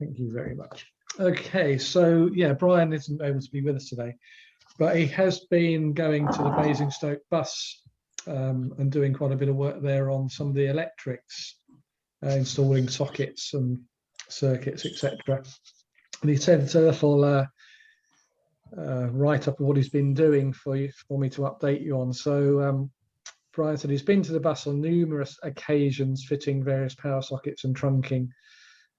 Thank you very much. Okay, so yeah, Brian isn't able to be with us today, but he has been going to the Basingstoke bus and doing quite a bit of work there on some of the electrics, installing sockets and circuits, etc. And he sent a little write-up of what he's been doing for me to update you on. So Brian said he's been to the bus on numerous occasions, fitting various power sockets and trunking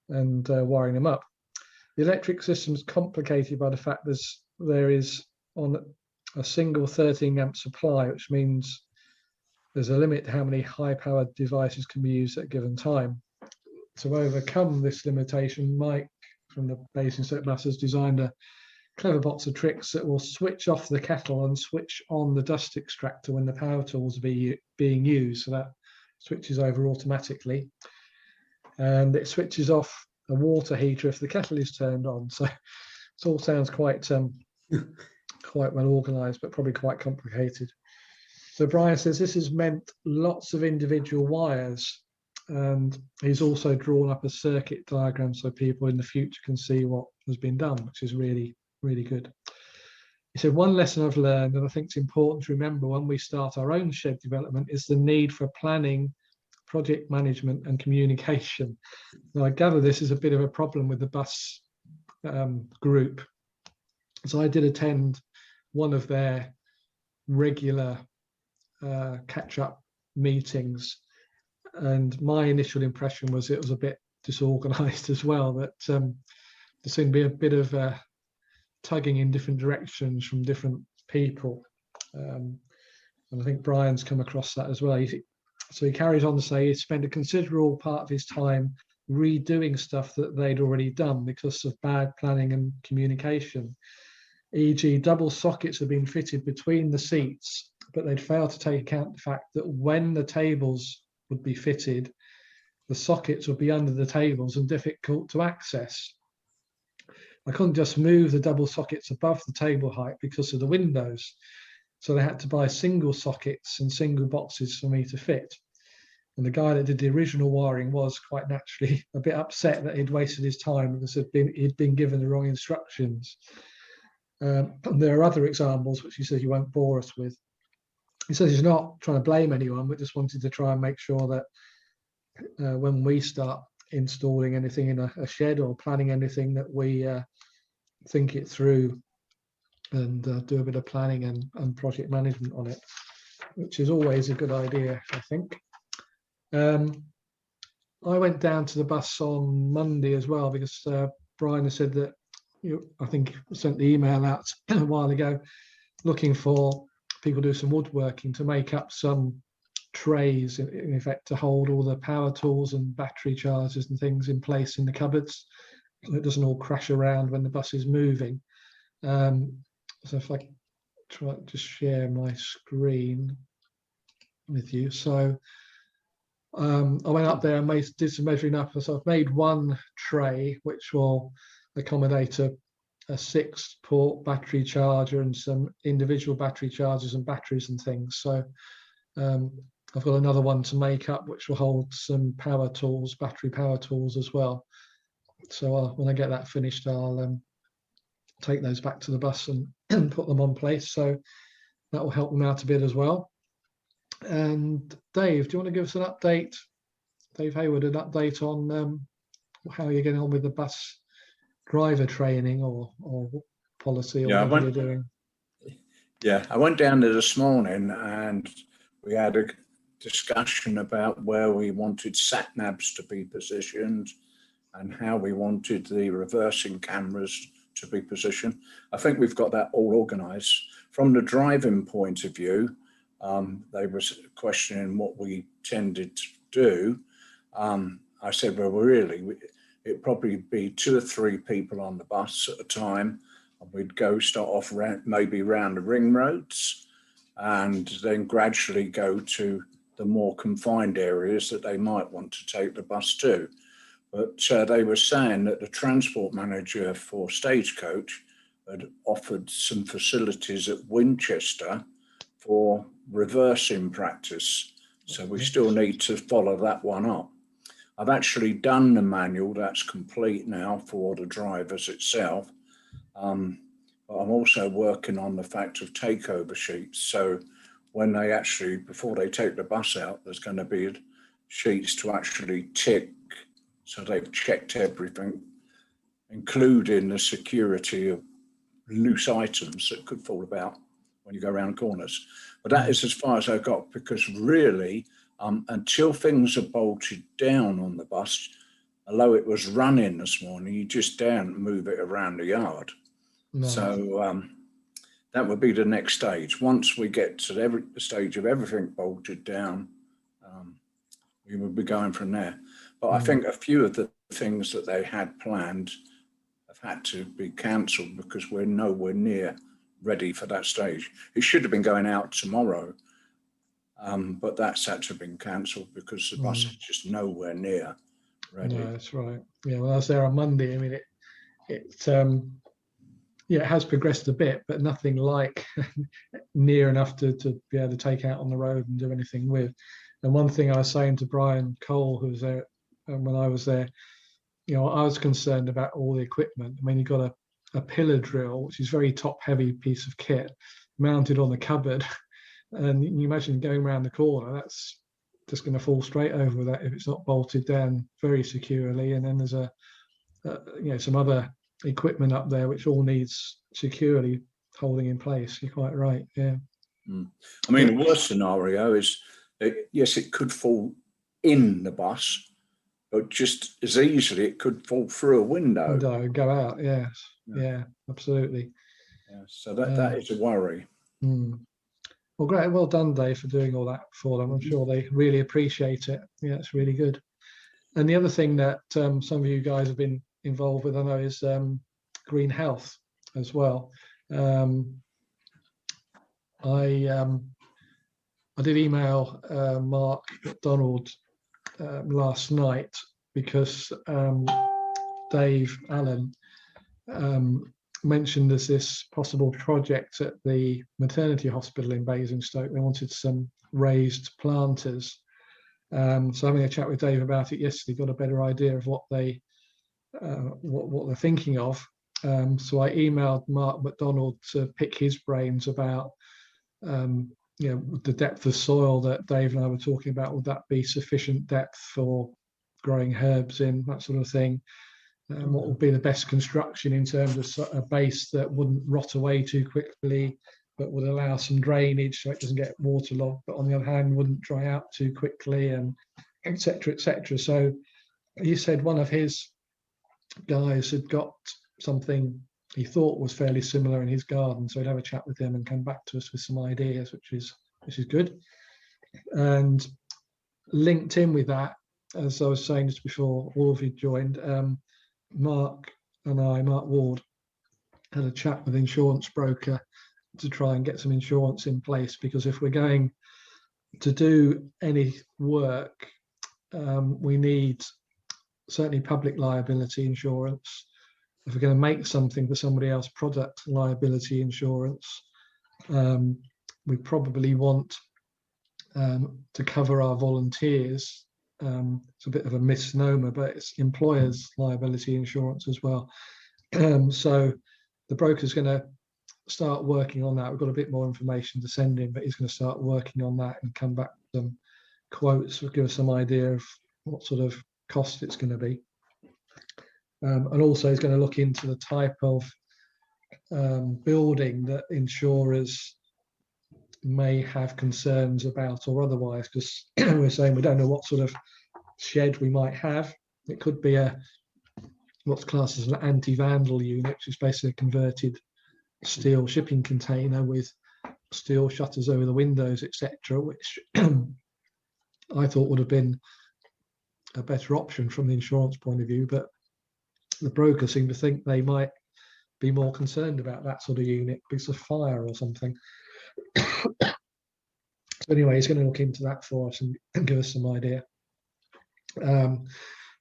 and wiring them up. The electric system is complicated by the fact there is on a single 13 amp supply, which means there's a limit to how many high-powered devices can be used at a given time. To overcome this limitation, Mike from the Basingstoke bus has designed a clever box of tricks that will switch off the kettle and switch on the dust extractor when the power tools are being used. So that switches over automatically, and it switches off a water heater if the kettle is turned on. So it all sounds quite quite well organized, but probably quite complicated. So Brian says this has meant lots of individual wires, and he's also drawn up a circuit diagram so people in the future can see what has been done, which is really, really good. He said, one lesson I've learned, and I think it's important to remember when we start our own shed development, is the need for planning, project management and communication. Now, I gather this is a bit of a problem with the bus group. So I did attend one of their regular catch-up meetings, and my initial impression was it was a bit disorganized as well, that there seemed to be a bit of tugging in different directions from different people. And I think Brian's come across that as well. So he carries on to say he spent a considerable part of his time redoing stuff that they'd already done because of bad planning and communication. E.g., double sockets had been fitted between the seats, but they'd failed to take account of the fact that when the tables would be fitted, the sockets would be under the tables and difficult to access. I couldn't just move the double sockets above the table height because of the windows. So they had to buy single sockets and single boxes for me to fit. And the guy that did the original wiring was quite naturally a bit upset that he'd wasted his time because he'd been given the wrong instructions. And there are other examples which he says he won't bore us with. He says he's not trying to blame anyone, but just wanted to try and make sure that when we start installing anything in a shed or planning anything, that we think it through and do a bit of planning and project management on it, which is always a good idea, I think. I went down to the bus on Monday as well because Brian has said that I think sent the email out a while ago looking for people to do some woodworking to make up some trays in effect to hold all the power tools and battery chargers and things in place in the cupboards so it doesn't all crash around when the bus is moving. So if I try to share my screen with you. So I went up there and did some measuring up. So I've made one tray which will accommodate a 6-port battery charger and some individual battery chargers and batteries and things. So I've got another one to make up which will hold some power tools, battery power tools as well. So when I get that finished, I'll take those back to the bus and put them on place. So that will help them out a bit as well. And Dave, do you want to give us an update, Dave Hayward, an update on how you're getting on with the bus driver training or policy or whatever you're doing? Yeah, I went down there this morning and we had a discussion about where we wanted sat-navs to be positioned and how we wanted the reversing cameras to be positioned. I think we've got that all organised. From the driving point of view, they were questioning what we tended to do. I said, well, really, it'd probably be 2 or 3 people on the bus at a time. And we'd start off maybe round the ring roads and then gradually go to the more confined areas that they might want to take the bus to. But they were saying that the transport manager for Stagecoach had offered some facilities at Winchester for reversing practice. So we still need to follow that one up. I've actually done the manual, that's complete now for the drivers itself. But I'm also working on the fact of takeover sheets. So when they actually, before they take the bus out, there's going to be sheets to actually tick. So they've checked everything, including the security of loose items that could fall about when you go around corners. But that is as far as I got, because really, until things are bolted down on the bus, although it was running this morning, you just don't move it around the yard. No. So that would be the next stage. Once we get to the stage of everything bolted down, we would be going from there. But I think a few of the things that they had planned have had to be cancelled because we're nowhere near ready for that stage. It should have been going out tomorrow, but that's had to have been cancelled because the bus is just nowhere near ready. No, that's right. Yeah, well, I was there on Monday. I mean, it has progressed a bit, but nothing like near enough to be able to take out on the road and do anything with. And one thing I was saying to Brian Cole, who was there when I was there, I was concerned about all the equipment. I mean, you've got a pillar drill, which is a very top-heavy piece of kit, mounted on the cupboard, and you imagine going around the corner, that's just going to fall straight over that if it's not bolted down very securely. And then there's some other equipment up there which all needs securely holding in place. You're quite right. Yeah. I mean, the worst scenario is yes, it could fall in the bus, but just as easily it could fall through a window. Go out. Yes. Yeah, absolutely. Yeah, so that is a worry. Well, great. Well done, Dave, for doing all that for them. I'm sure they really appreciate it. Yeah, it's really good. And the other thing that some of you guys have been involved with, I know, is green health as well. I did email Mark McDonald last night because Dave Allen mentioned there's this possible project at the maternity hospital in Basingstoke. They wanted some raised planters. So having a chat with Dave about it yesterday, got a better idea of what they're thinking of. So I emailed Mark McDonald to pick his brains about the depth of soil that Dave and I were talking about. Would that be sufficient depth for growing herbs in, that sort of thing? What would be the best construction in terms of a base that wouldn't rot away too quickly, but would allow some drainage so it doesn't get waterlogged, but on the other hand wouldn't dry out too quickly, and et cetera, et cetera. So he said one of his guys had got something he thought was fairly similar in his garden, so he'd have a chat with him and come back to us with some ideas, which is good. And linked in with that, as I was saying just before all of you joined, Mark Ward, had a chat with insurance broker to try and get some insurance in place, because if we're going to do any work, we need certainly public liability insurance. If we're going to make something for somebody else, product liability insurance. We probably want to cover our volunteers. It's a bit of a misnomer, but it's employers' liability insurance as well. So the broker's going to start working on that. We've got a bit more information to send him, but he's going to start working on that and come back with some quotes, give us some idea of what sort of cost it's going to be. And also he's going to look into the type of building that insurers may have concerns about or otherwise, because we're saying we don't know what sort of shed we might have. It could be what's classed as an anti-vandal unit, which is basically a converted steel shipping container with steel shutters over the windows, etc., which I thought would have been a better option from the insurance point of view, but the broker seemed to think they might be more concerned about that sort of unit because of fire or something. So anyway, he's going to look into that for us and give us some idea. But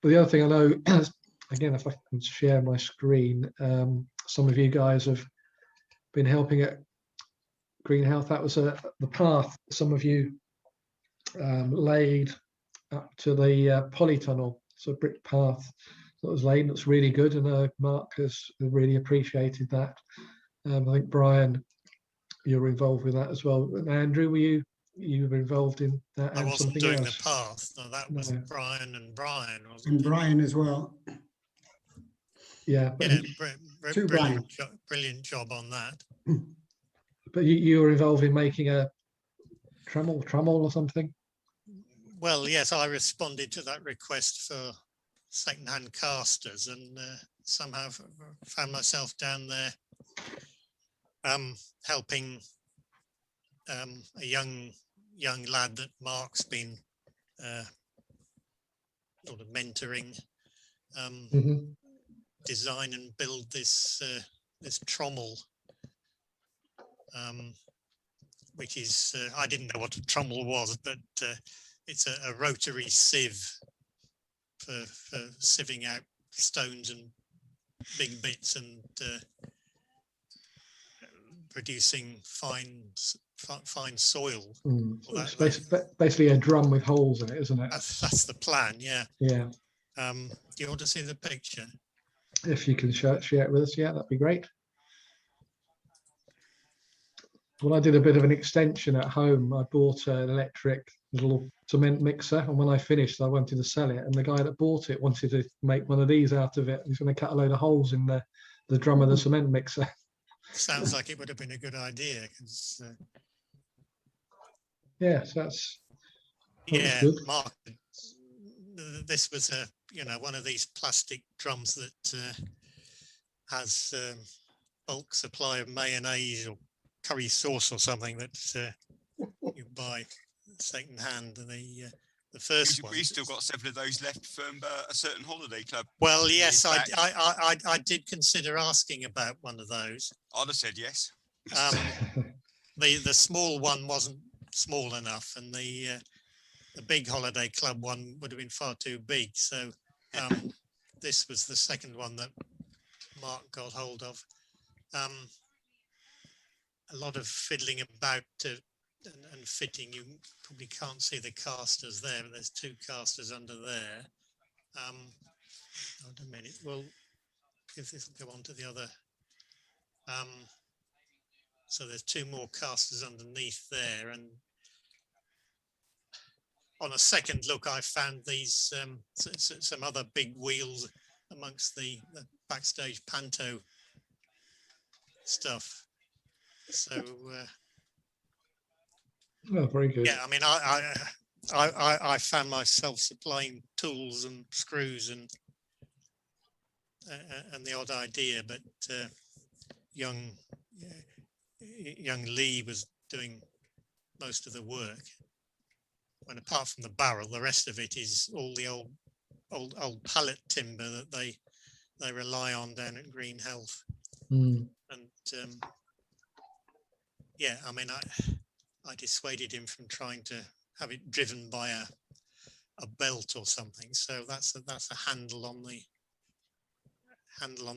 the other thing I know, again, if I can share my screen, some of you guys have been helping at Green Health. That was the path some of you laid up to the polytunnel sort of brick path that was laid. Looks really good, and Mark has really appreciated that. I think Brian, you're involved with that as well. And Andrew, you were involved in that? I and wasn't something doing else? the path. No, that was No. Brian and Brian, wasn't And it? Brian as well. Yeah, but, Yeah, Two Brian. brilliant job on that. but you were involved in making a Trummel or something? Well, yes, I responded to that request for second-hand casters, and somehow found myself down there helping a young lad that Mark's been sort of mentoring design and build this this trommel, which is I didn't know what a trommel was, but it's a rotary sieve for sieving out stones and big bits and producing fine soil. It's basically a drum with holes in it, isn't it? That's the plan, yeah. Yeah. Do you want to see the picture? If you can share it with us, yeah, that'd be great. Well, I did a bit of an extension at home. I bought an electric little cement mixer, and when I finished, I wanted to sell it. And the guy that bought it wanted to make one of these out of it. He's going to cut a load of holes in the drum of the cement mixer. Sounds like it would have been a good idea. Yes, that's yeah, good. Mark. This was one of these plastic drums that has bulk supply of mayonnaise or curry sauce or something that you buy second hand. And the first one. We still got 7 of those left from a certain holiday club. Well, yes, I did consider asking about one of those. I'd have said yes. The small one wasn't small enough, and the big holiday club one would have been far too big. So this was the second one that Mark got hold of. A lot of fiddling about and fitting. You probably can't see the casters there, but there's 2 casters under there. Hold a minute. Well, if this will go on to the other. So there's 2 more casters underneath there, and on a second look, I found these some other big wheels amongst the backstage panto stuff. So Oh, very good. yeah, I mean, I found myself supplying tools and screws and the odd idea, but young Lee was doing most of the work. When apart from the barrel, the rest of it is all the old pallet timber that they rely on down at Green Health. And yeah, I mean, I dissuaded him from trying to have it driven by a belt or something. So that's a handle on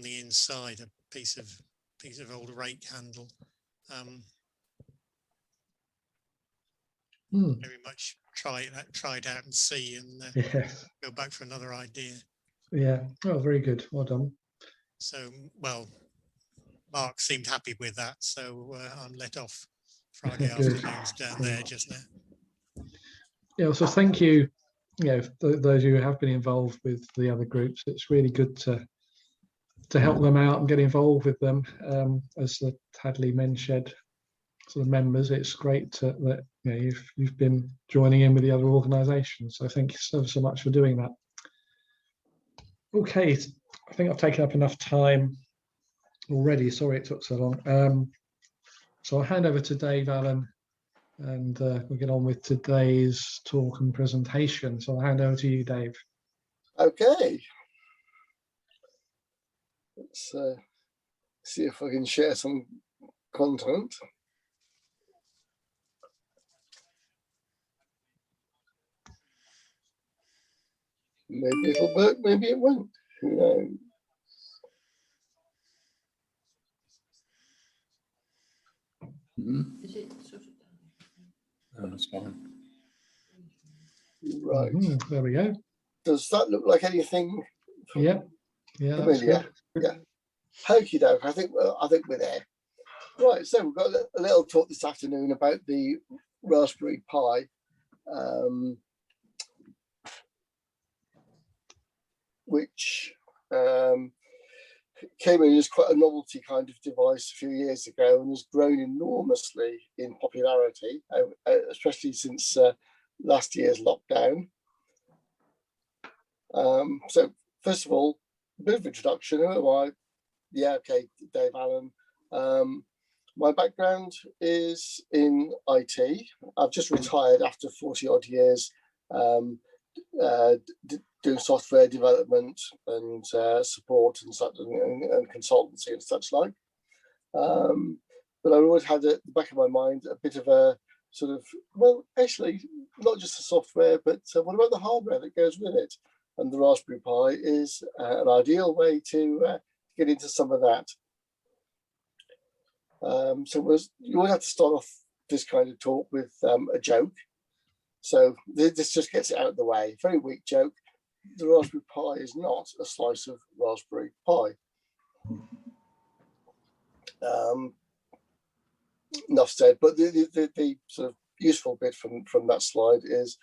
the inside, a piece of old rake handle. Very much try it out and see, and yes. go back for another idea. Yeah. Oh, very good. Well done. So, well, Mark seemed happy with that, so I'm let off Friday afternoons down there just now. Yeah. So thank you. Those who have been involved with the other groups. It's really good to help them out and get involved with them. As the Hadley Men's Shed sort of members, it's great that you've been joining in with the other organisations. So thank you so much for doing that. Okay, I think I've taken up enough time already. Sorry it took so long. So I'll hand over to Dave Allen, and we'll get on with today's talk and presentation. So I'll hand over to you, Dave. Okay. Let's see if I can share some content. Maybe it'll work, maybe it won't. Who knows? Oh, that's fine. Right. There we go. Does that look like anything Yeah, that's familiar? good. Yeah. Okie doke. I think we're there. Right. So we've got a little talk this afternoon about the Raspberry Pi, which came in as quite a novelty kind of device a few years ago and has grown enormously in popularity, especially since last year's lockdown. So first of all, a bit of introduction. Who am I? Yeah, okay, Dave Allen. My background is in IT. I've just retired after 40 odd years doing software development and support and such and consultancy and such like. But I always had at the back of my mind a bit of a sort of, well, actually, not just the software, but what about the hardware that goes with it? And the Raspberry Pi is an ideal way to get into some of that. So you always have to start off this kind of talk with a joke. So this just gets it out of the way. Very weak joke. The Raspberry Pi is not a slice of Raspberry Pi. Enough said. But the sort of useful bit from that slide is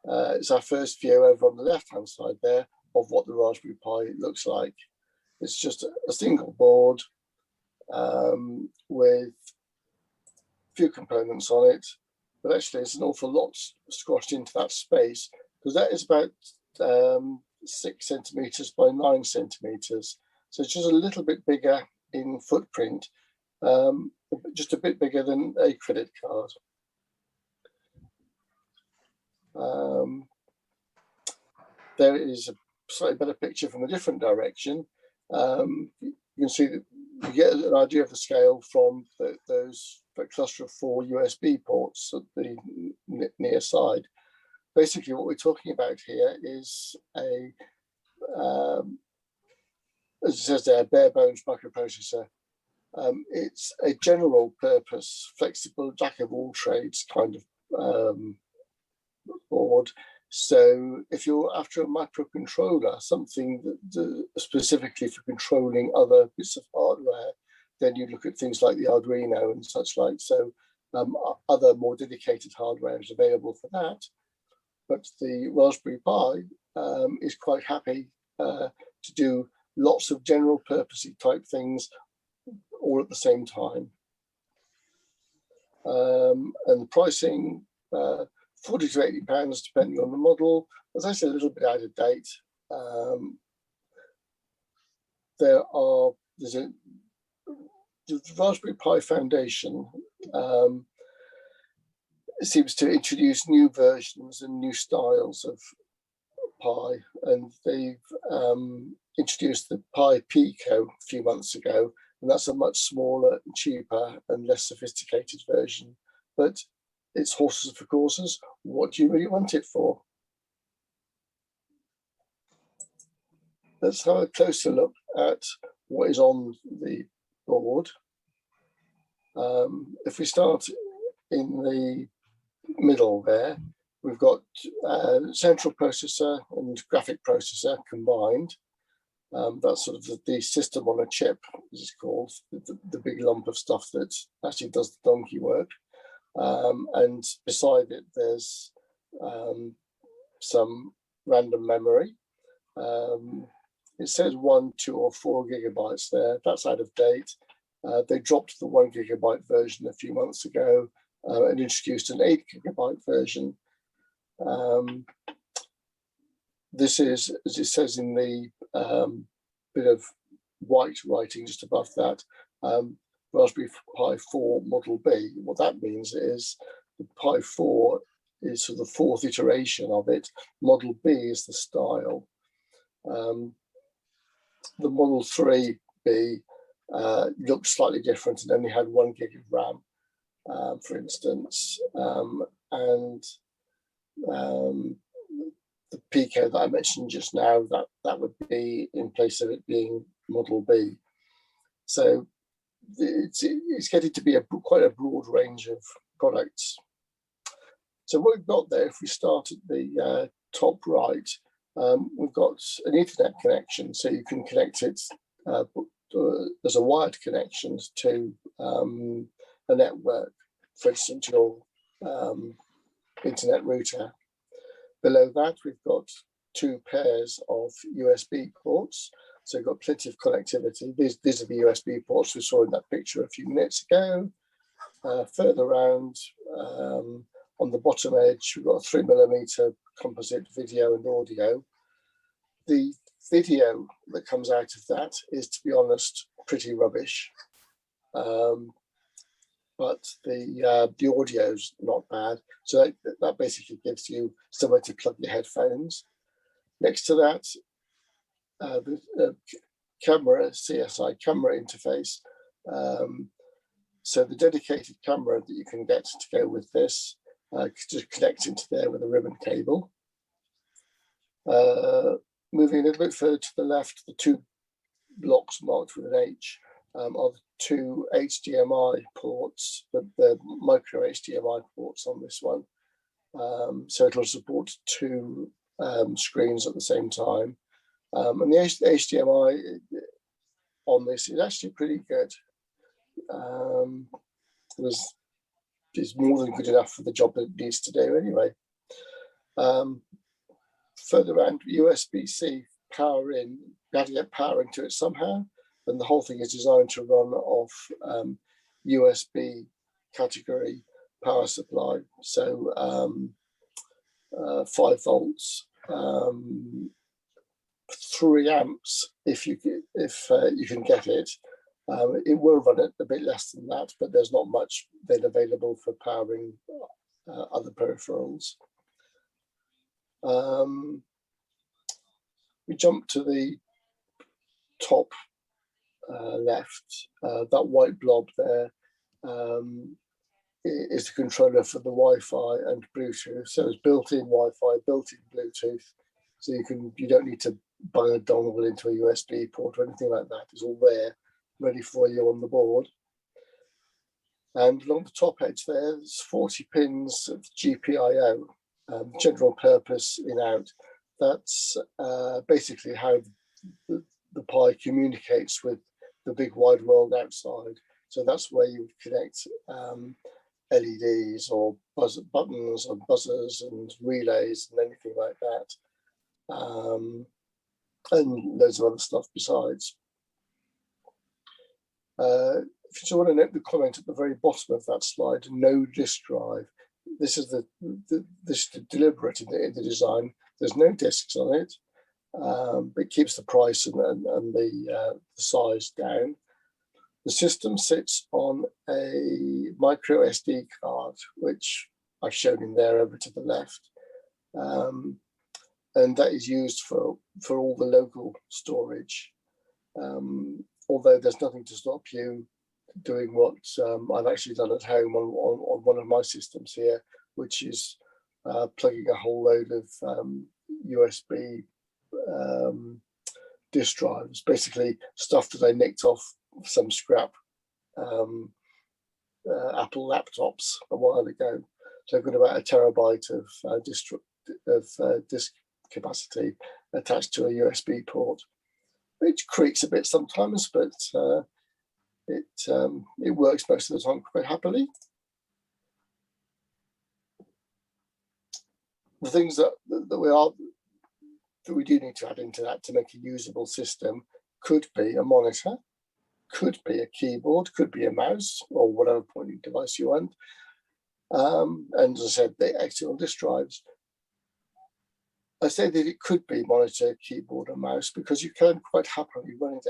it's our first view over on the left-hand side there of what the Raspberry Pi looks like. It's just a single board with a few components on it, but actually it's an awful lot squashed into that space because that is about 6 centimeters by 9 centimeters. So it's just a little bit bigger in footprint, just a bit bigger than a credit card. There is a slightly better picture from a different direction. You can see that you get an idea of the scale from that cluster of 4 USB ports at the near side. Basically, what we're talking about here is a, as it says there, bare bones microprocessor. It's a general purpose, flexible, jack of all trades kind of board. So if you're after a microcontroller, something that specifically for controlling other bits of hardware, then you look at things like the Arduino and such like. So other more dedicated hardware is available for that. But the Raspberry Pi is quite happy to do lots of general purposey type things all at the same time. And the pricing, 40 to 80 pounds, depending on the model. As I said, a little bit out of date. There's the Raspberry Pi Foundation seems to introduce new versions and new styles of Pi, and they've introduced the Pi Pico a few months ago, and that's a much smaller, cheaper, and less sophisticated version. But it's horses for courses. What do you really want it for? Let's have a closer look at what is on the board. If we start in the middle there, we've got central processor and graphic processor combined. That's sort of the system on a chip, as it's called, the big lump of stuff that actually does the donkey work. And beside it, there's some random memory. It says 1, 2, or 4 gigabytes there. That's out of date. They dropped the 1 gigabyte version a few months ago and introduced an 8 gigabyte version. This is, as it says in the bit of white writing just above that, Raspberry Pi 4 Model B. What that means is the Pi 4 is sort of the 4th iteration of it. Model B is the style. The Model 3B looked slightly different and only had 1 gig of RAM, for instance. And the Pico that I mentioned just now, that would be in place of it being Model B. So it's getting to be quite a broad range of products. So what we've got there, if we start at the top right, We've got an Ethernet connection, so you can connect it as a wired connection to a network, for instance, your internet router. Below that, we've got 2 pairs of USB ports, so we've got plenty of connectivity. These are the USB ports we saw in that picture a few minutes ago. Further around, on the bottom edge, we've got a 3mm composite video and audio. The video that comes out of that is, to be honest, pretty rubbish. But the audio's not bad. So that basically gives you somewhere to plug your headphones. Next to that, the camera, CSI camera interface. So the dedicated camera that you can get to go with this, just connect into there with a ribbon cable. Moving a little bit further to the left, the 2 blocks marked with an H are the 2 HDMI ports, the micro HDMI ports on this one. So it'll support 2 screens at the same time. And the HDMI on this is actually pretty good. It's more than good enough for the job that it needs to do anyway. Further around, USB-C power in, you have to get power into it somehow, and the whole thing is designed to run off USB category power supply. So 5 volts, 3 amps if you can get it. It will run at a bit less than that, but there's not much then available for powering other peripherals. We jump to the top left. That white blob there is the controller for the Wi-Fi and Bluetooth. So it's built-in Wi-Fi, built-in Bluetooth. So you don't need to buy a dongle into a USB port or anything like that. It's all there, ready for you on the board. And along the top edge there, there's 40 pins of GPIO, general purpose in-out. That's basically how the Pi communicates with the big wide world outside. So that's where you would connect LEDs or buttons and buzzers and relays and anything like that. And loads of other stuff besides. If you want to note the comment at the very bottom of that slide, no disk drive. This is this is deliberate in the design. There's no disks on it. It keeps the price and the size down. The system sits on a micro SD card, which I've shown in there over to the left. And that is used for all the local storage. Although there's nothing to stop you doing what I've actually done at home on one of my systems here, which is plugging a whole load of USB disk drives, basically stuff that I nicked off some scrap Apple laptops a while ago. So I've got about 1 terabyte of disk capacity attached to a USB port, which creaks a bit sometimes, but it works most of the time quite happily. The things that we do need to add into that to make a usable system could be a monitor, could be a keyboard, could be a mouse, or whatever pointing device you want. And as I said, the external disk drives. I say that it could be monitor, keyboard, and mouse because you can quite happily run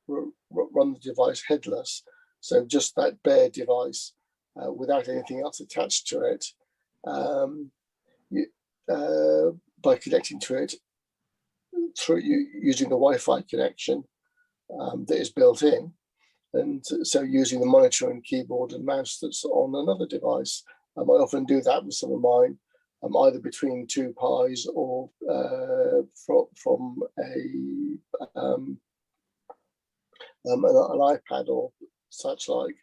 run the device headless. So just that bare device without anything else attached to it. By connecting to it through using the Wi-Fi connection that is built in, and so using the monitor and keyboard and mouse that's on another device. I often do that with some of mine, either between 2 Pis or from an iPad or such like.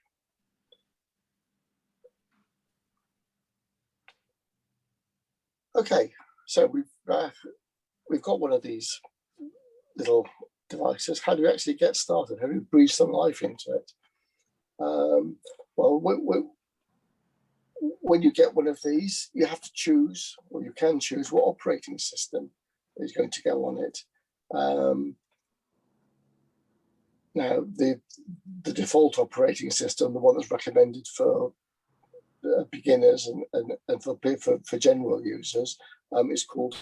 Okay, so we've we've got one of these little devices. How do we actually get started? How do we breathe some life into it? Well, when you get one of these, you have to choose, or you can choose, what operating system is going to go on it. Now, the default operating system, the one that's recommended for beginners and for general users, is called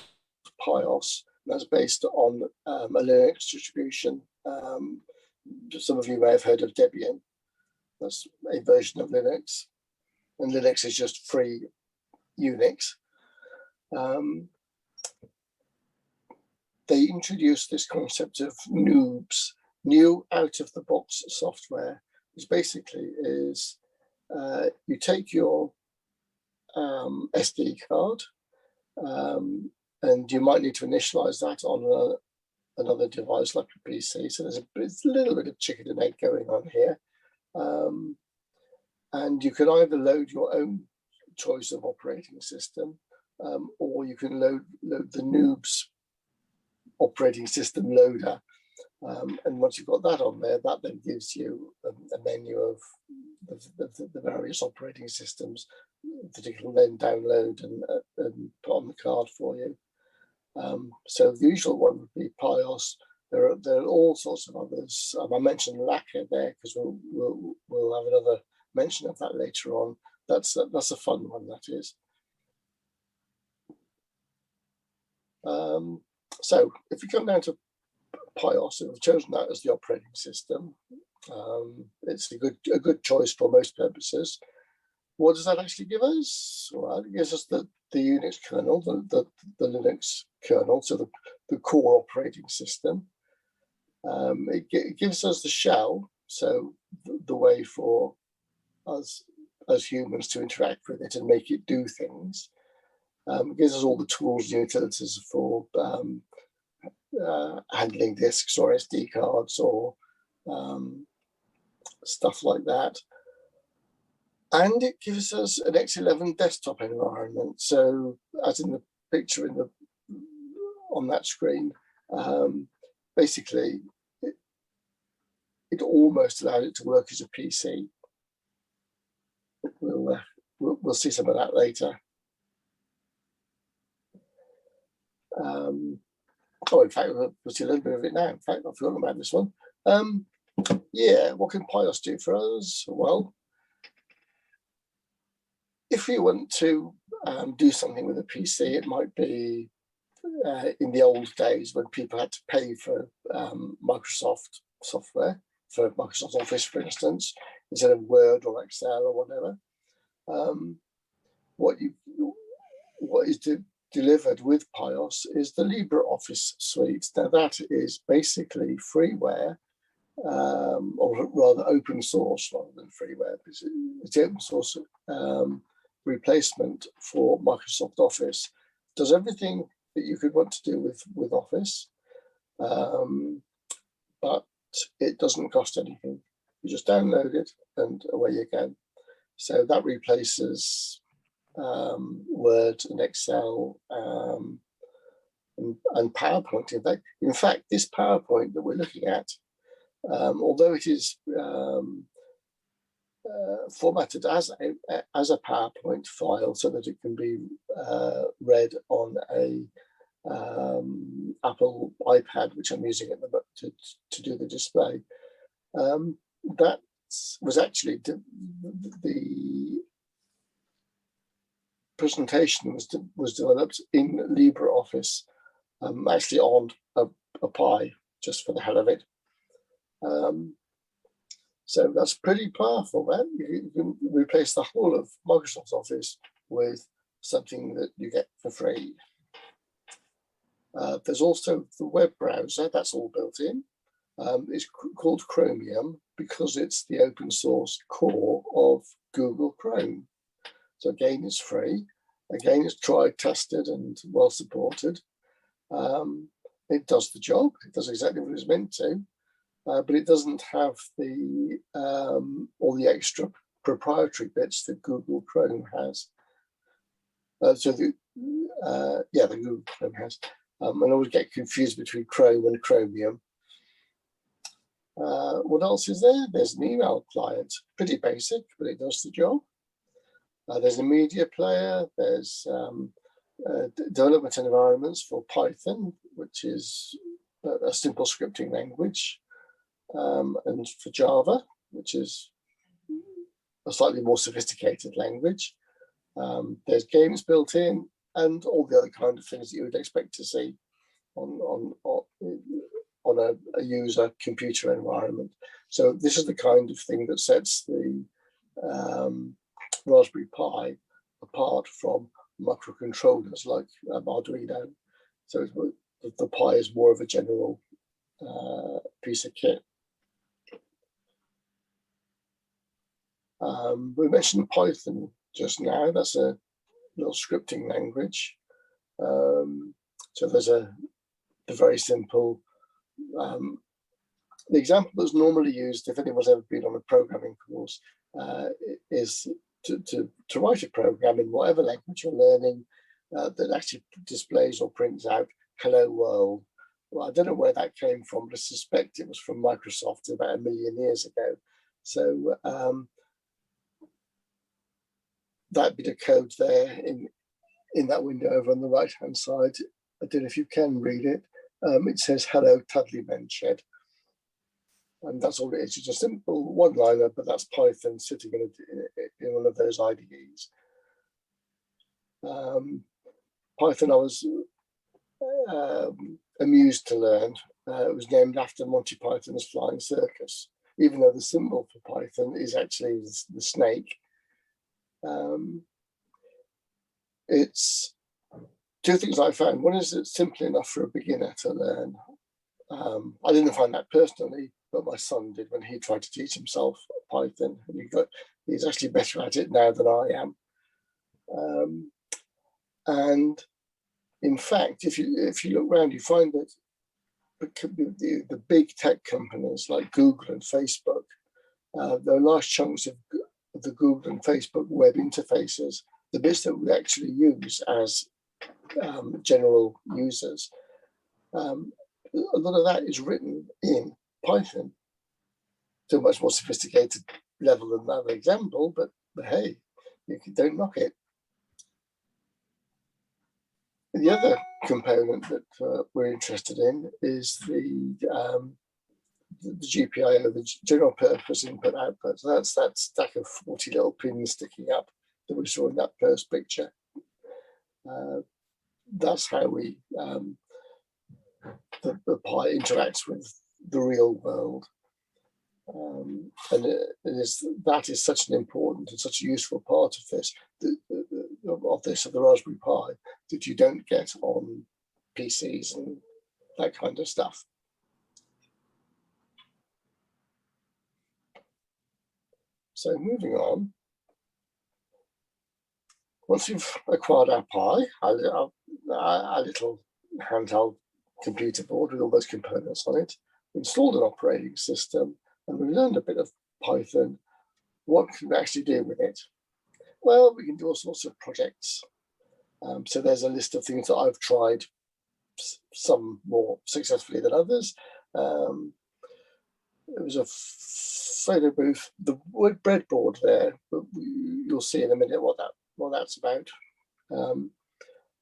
PiOS. That's based on a Linux distribution. Some of you may have heard of Debian. That's a version of Linux, and Linux is just free Unix. They introduced this concept of noobs, new out-of-the-box software, which basically is you take your SD card, and you might need to initialize that on another device like a PC. So there's a little bit of chicken and egg going on here. And you can either load your own choice of operating system, or you can load the noobs operating system loader. And once you've got that on there, that then gives you a menu of the various operating systems that you can then download and put on the card for you. So the usual one would be PiOS. There are all sorts of others. I mentioned Lacquer there because we'll have another mention of that later on. That's a fun one, that is. So if you come down to PiOS, and we've chosen that as the operating system, it's a good choice for most purposes. What does that actually give us? Well, it gives us the Unix kernel, the Linux kernel, so the core operating system. It gives us the shell, so the way for us as humans to interact with it and make it do things. It gives us all the tools and utilities for handling disks or SD cards or stuff like that. And it gives us an X11 desktop environment. So as in the picture on that screen, basically it almost allowed it to work as a PC. We'll see some of that later. In fact, we'll see a little bit of it now. In fact, I've forgotten about this one. Yeah, what can PiOS do for us? Well, if you want to do something with a PC, it might be in the old days when people had to pay for Microsoft software, for Microsoft Office, for instance, instead of Word or Excel or whatever. What is delivered with PiOS is the LibreOffice suite. Now that is basically freeware, or rather open source rather than freeware, because it's the open source replacement for Microsoft Office. Does everything that you could want to do with Office, but it doesn't cost anything. You just download it and away you go. So that replaces Word and Excel and PowerPoint. In fact, this PowerPoint that we're looking at, although it is formatted as a PowerPoint file so that it can be read on a Apple iPad, which I'm using at the moment to do the display. That was actually the presentation was developed in LibreOffice, actually on a Pi, just for the hell of it. So that's pretty powerful, man. You can replace the whole of Microsoft Office with something that you get for free. There's also the web browser, that's all built in. It's called Chromium because it's the open source core of Google Chrome. So again, it's free. Again, it's tried, tested, and well supported. It does the job. It does exactly what it's meant to, but it doesn't have all the extra proprietary bits that Google Chrome has. The Google Chrome has. And I would get confused between Chrome and Chromium. What else is there? There's an email client, pretty basic, but it does the job. There's a media player. There's development environments for Python, which is a simple scripting language, and for Java, which is a slightly more sophisticated language. There's games built in, and all the other kind of things that you would expect to see on a user computer environment. So this is the kind of thing that sets the Raspberry Pi apart from microcontrollers like Arduino. So the Pi is more of a general piece of kit. We mentioned Python just now. That's a little scripting language. So there's the very simple, the example that's normally used if anyone's ever been on a programming course is to write a program in whatever language you're learning that actually displays or prints out "Hello World." Well, I don't know where that came from, but I suspect it was from Microsoft about 1 million years ago. So that bit of code there in that window over on the right-hand side, I don't know if you can read it. It says "Hello Tuddlyman Shed." And that's all it is. It's a simple one-liner, but that's Python sitting in one of those IDEs. Python, I was amused to learn. It was named after Monty Python's Flying Circus, even though the symbol for Python is actually the snake. It's two things I found. One is it's simple enough for a beginner to learn. I didn't find that personally, but my son did when he tried to teach himself Python. And he's actually better at it now than I am. And in fact, if you look around, you find that the big tech companies like Google and Facebook, there are large chunks of the Google and Facebook web interfaces, the bits that we actually use as general users. A lot of that is written in Python to a much more sophisticated level than that example, but hey, you don't knock it. The other component that we're interested in is the GPIO, the general purpose input output. So that's that stack of 40 little pins sticking up that we saw in that first picture. That's how we the Pi interacts with the real world. And that is such an important and such a useful part of this, of the Raspberry Pi, that you don't get on PCs and that kind of stuff. So moving on, once you've acquired our Pi, our little handheld computer board with all those components on it, installed an operating system, and we learned a bit of Python, what can we actually do with it? Well, we can do all sorts of projects. So there's a list of things that I've tried, some more successfully than others. It was a Photobooth, the word breadboard there, but you'll see in a minute what that's about.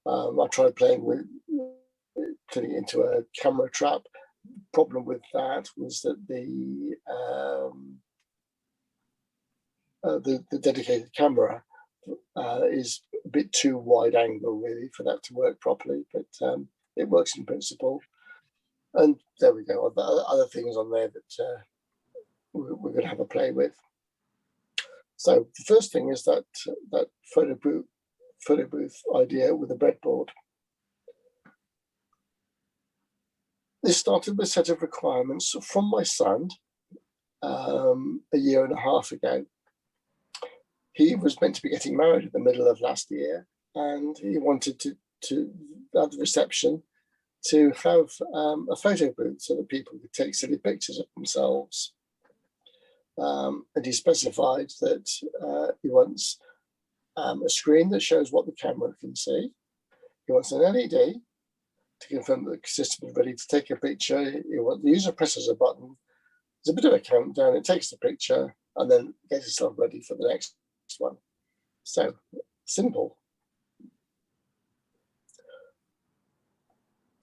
I tried playing with putting it into a camera trap. Problem with that was that the dedicated camera is a bit too wide angle really for that to work properly, but it works in principle. And there we go, other things on there that we're going to have a play with. So the first thing is that Photobooth idea with a breadboard. This started with a set of requirements from my son a year and a half ago. He was meant to be getting married in the middle of last year, and he wanted to have the reception to have a photo booth so that people could take silly pictures of themselves. And he specified that he wants a screen that shows what the camera can see. He wants an LED to confirm that the system is ready to take a picture. The user presses a button. There's a bit of a countdown. It takes the picture and then gets itself ready for the next one. So simple.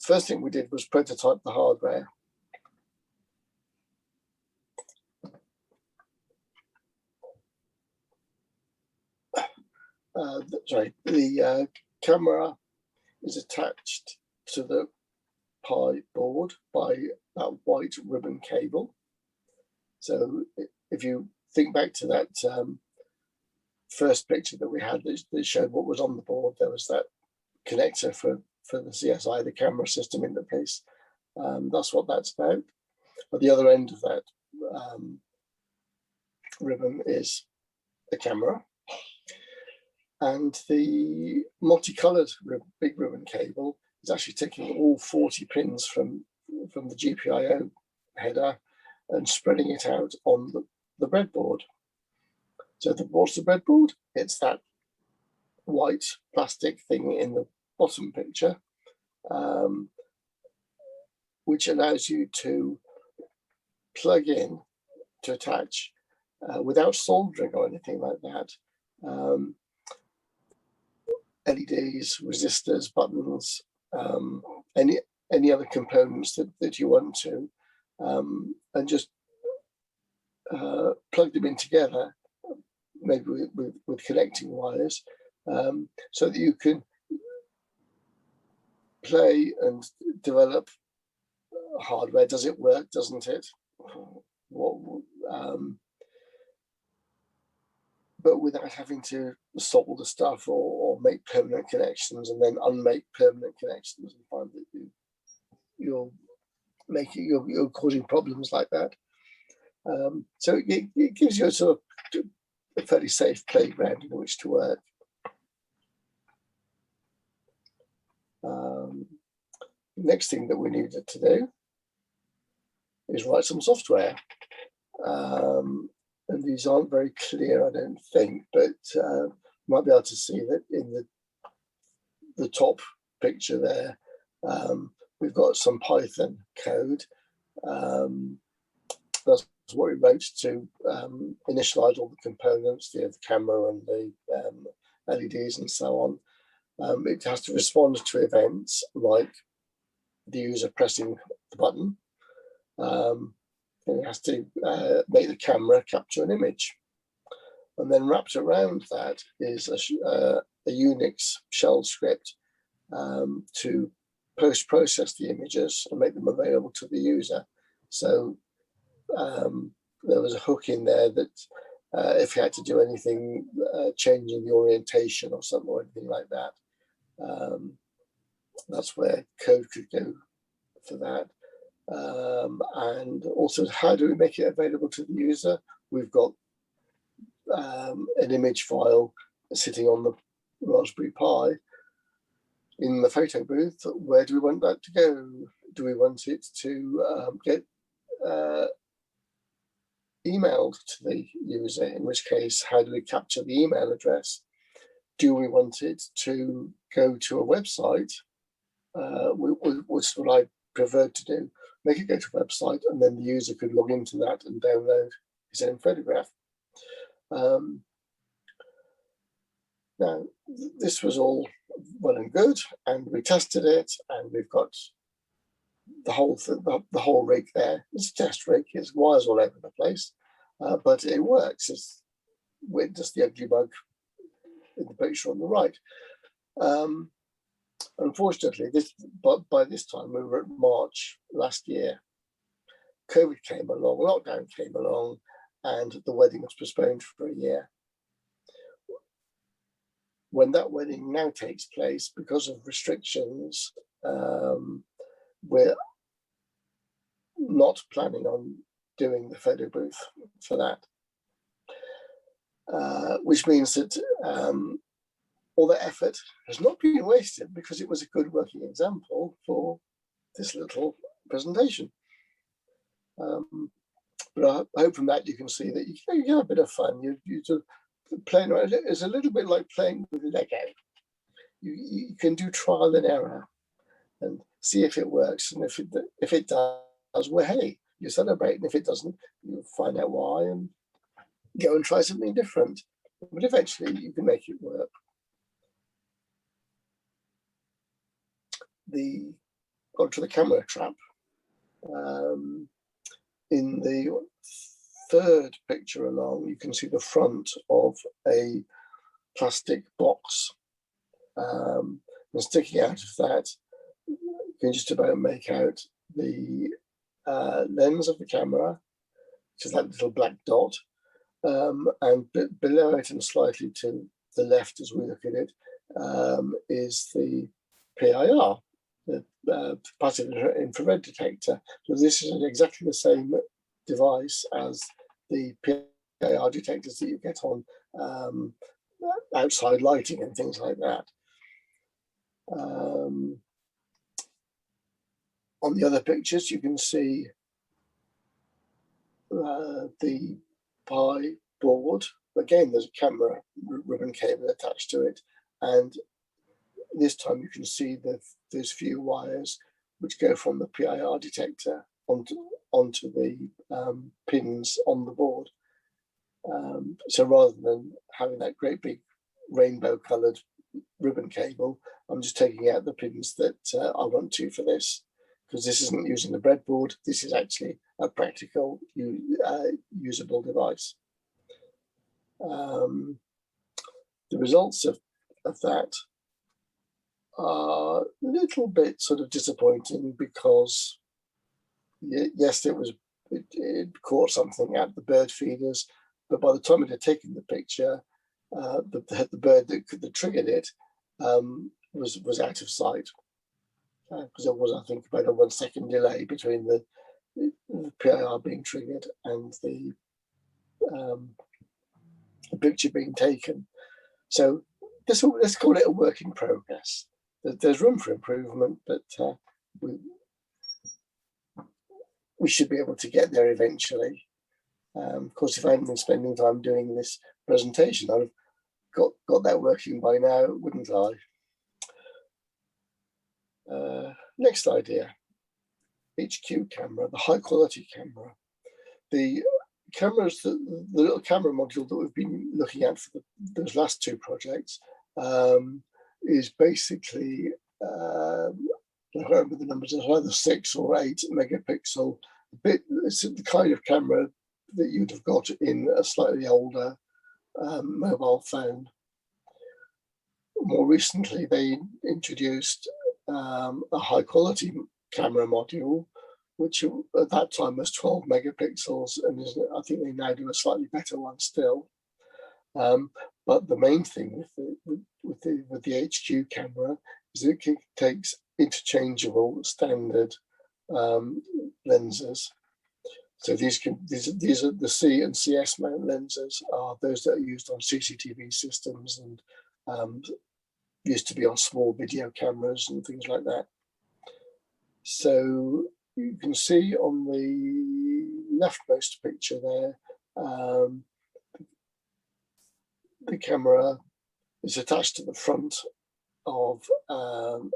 First thing we did was prototype the hardware. The camera is attached to the Pi board by that white ribbon cable. So if you think back to that first picture that we had that showed what was on the board, there was that connector for the CSI, the camera system interface. That's what that's about. At the other end of that ribbon is the camera. And the multicolored big ribbon cable is actually taking all 40 pins from the GPIO header and spreading it out on the breadboard. So what's the breadboard? It's that white plastic thing in the bottom picture, which allows you to plug in to attach without soldering or anything like that. LEDs, resistors, buttons, any other components that you want to, and just plug them in together, maybe with connecting wires, so that you can play and develop hardware. Does it work? Doesn't it? But without having to solder stuff or make permanent connections and then unmake permanent connections and find that you're causing problems like that. So it gives you a sort of a fairly safe playground in which to work. Next thing that we needed to do is write some software. And these aren't very clear, I don't think, but you might be able to see that in the top picture there, we've got some Python code. That's what we wrote to initialize all the components, the camera and the LEDs and so on. It has to respond to events like the user pressing the button. It has to make the camera capture an image. And then wrapped around that is a Unix shell script to post-process the images and make them available to the user. So there was a hook in there that if you had to do anything, changing the orientation or something or anything like that, that's where code could go for that. And also, how do we make it available to the user? We've got an image file sitting on the Raspberry Pi in the Photobooth. Where do we want that to go? Do we want it to get emailed to the user? In which case, how do we capture the email address? Do we want it to go to a website? Which is what I prefer to do. Make it go to a website, and then the user could log into that and download his own photograph. Now, this was all well and good, and we tested it, and we've got the whole rig there. It's a test rig. It's wires all over the place, but it works. It's with just the ugly bug in the picture on the right. Unfortunately, by this time, we were at March last year. COVID came along, lockdown came along, and the wedding was postponed for a year. When that wedding now takes place, because of restrictions, we're not planning on doing the Photobooth for that, which means that all that effort has not been wasted because it was a good working example for this little presentation. But I hope from that you can see that you can have a bit of fun. You sort of playing around. It's a little bit like playing with Lego. You can do trial and error, and see if it works, and if it does, well, hey, you celebrate, and if it doesn't, you find out why and go and try something different. But eventually, you can make it work. Onto the camera trap. In the third picture along, you can see the front of a plastic box. And sticking out of that, you can just about make out the lens of the camera, which is that little black dot. And below it and slightly to the left as we look at it is the PIR, the passive infrared detector. So this is exactly the same device as the PIR detectors that you get on outside lighting and things like that. On the other pictures, you can see the Pi board. Again, there's a camera ribbon cable attached to it, and this time you can see those few wires which go from the PIR detector onto the pins on the board. So rather than having that great big rainbow coloured ribbon cable, I'm just taking out the pins that I want to for this, because this isn't using the breadboard. This is actually a practical usable device. The results of that are a little bit sort of disappointing, because yes, it caught something at the bird feeders, but by the time it had taken the picture, the bird that triggered it was out of sight, because there was, I think, about a 1 second delay between the PIR being triggered and the picture being taken. So let's call it a work in progress. There's room for improvement, but we should be able to get there eventually. Of course, if I hadn't been spending time doing this presentation, I'd have got that working by now, wouldn't I? Next idea, HQ camera, the high quality camera. The cameras, the little camera module that we've been looking at for those last two projects is basically, I don't remember the numbers, it's either 6 or 8 megapixel. It's the kind of camera that you'd have got in a slightly older mobile phone. More recently, they introduced a high quality camera module, which at that time was 12 megapixels, and I think they now do a slightly better one still. But the main thing with the HQ camera is it takes interchangeable standard lenses. So these are the C and CS mount lenses, are those that are used on CCTV systems and used to be on small video cameras and things like that. So you can see on the leftmost picture there, the camera is attached to the front of the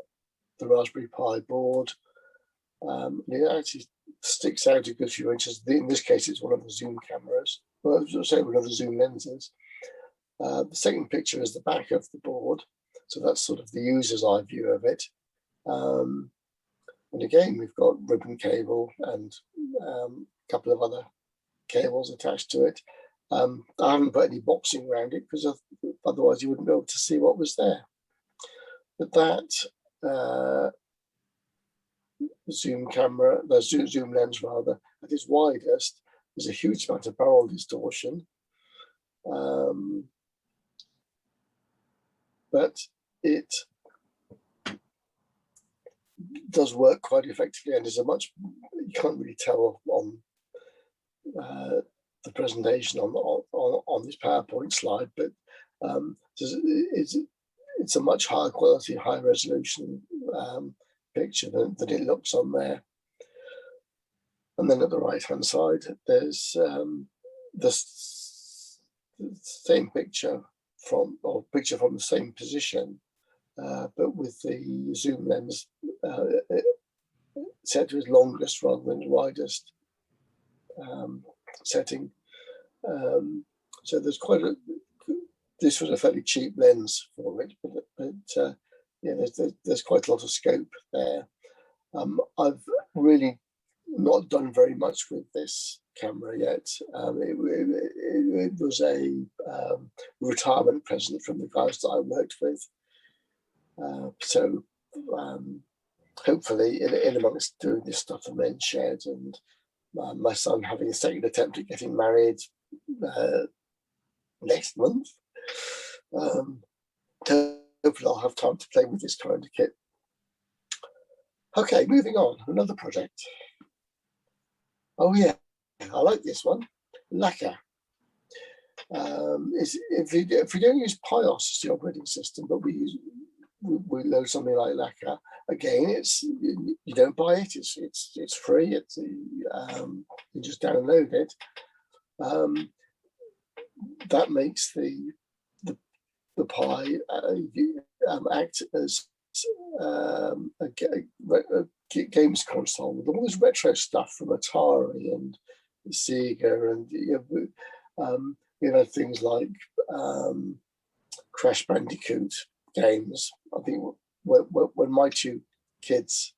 Raspberry Pi board. It actually sticks out a good few inches. In this case, it's one of the zoom cameras. Well, I was say one of the zoom lenses. The second picture is the back of the board. So that's sort of the user's eye view of it. And again, we've got ribbon cable and a couple of other cables attached to it. I haven't put any boxing around it because otherwise you wouldn't be able to see what was there. But that zoom camera, the zoom lens rather, at its widest, there's a huge amount of barrel distortion. But it does work quite effectively, and is a much, you can't really tell on the presentation on this PowerPoint slide, but it's a much higher quality, high resolution picture than it looks on there. And then at the right hand side, there's the same picture from the same position, but with the zoom lens set to its longest rather than the widest setting. So there's this was a fairly cheap lens for it, but yeah, there's quite a lot of scope there. I've really not done very much with this camera yet. It was a retirement present from the guys that I worked with. So hopefully in amongst doing this stuff and then shared, and my son having a second attempt at getting married next month, hopefully I'll have time to play with this kind of kit. Okay, moving on, another project. Oh yeah, I like this one, Lacquer. If we don't use PiOS as the operating system, but we load something like Lacquer, again, you don't buy it. It's free. You just download it. That makes the Pi act as a games console with all this retro stuff from Atari and Sega, and you know, things like Crash Bandicoot games. I think when my two kids,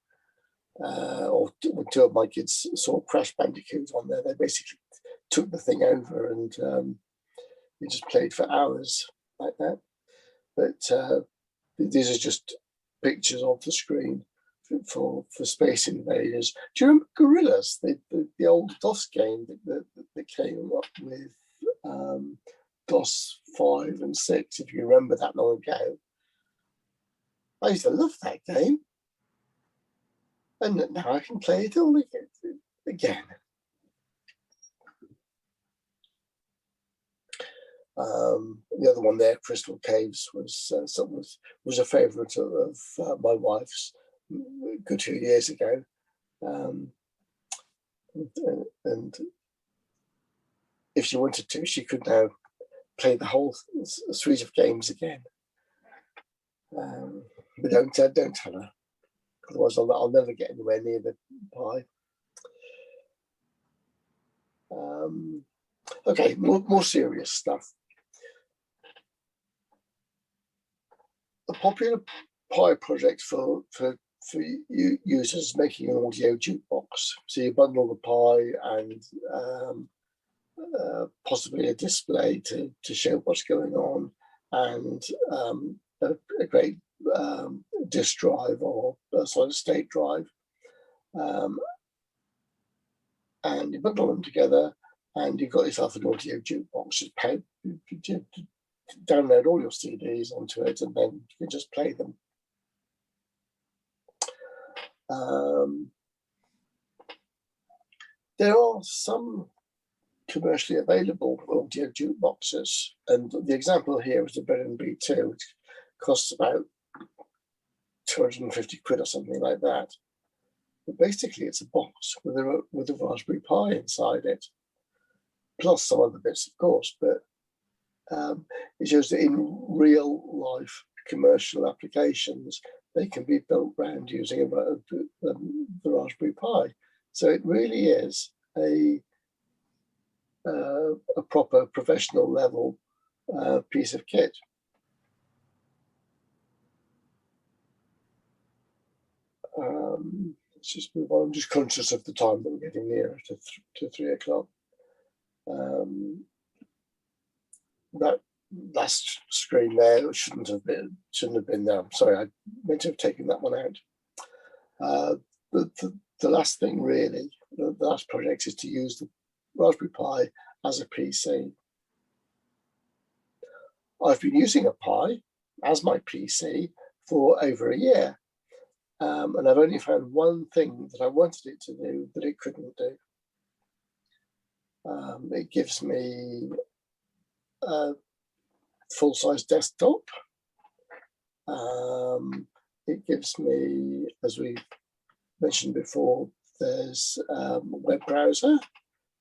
or when two of my kids saw Crash Bandicoot on there, they basically took the thing over and they just played for hours like that. But these are just pictures of the screen for Space Invaders. Do you remember Gorillas, the old DOS game that came up with DOS 5 and 6, if you remember that long ago? I used to love that game. And now I can play it all again. The other one there, Crystal Caves, was a favourite of my wife's a good 2 years ago, and if she wanted to, she could now play the whole suite of games again. But don't tell her, otherwise I'll never get anywhere near the Pi. Okay, more serious stuff. A popular Pi project for users making an audio jukebox. So you bundle the Pi and possibly a display to show what's going on, and a great disk drive or a solid state drive. And you bundle them together, and you've got yourself an audio jukebox. You download all your CDs onto it, and then you can just play them. There are some commercially available audio jukeboxes, and the example here is the Bren B2, which costs about 250 quid or something like that. But basically, it's a box with a Raspberry Pi inside it, plus some other bits, of course. But it shows that in real life commercial applications, they can be built around using the Raspberry Pi. So it really is a proper professional level piece of kit. Let's just move on. I'm just conscious of the time that we're getting nearer to 3 o'clock. That last screen there shouldn't have been there. I'm sorry, I meant to have taken that one out. The last thing really, the last project, is to use the Raspberry Pi as a PC. I've been using a Pi as my PC for over a year, and I've only found one thing that I wanted it to do that it couldn't do. It gives me a full-size desktop. It gives me, as we mentioned before, there's a web browser.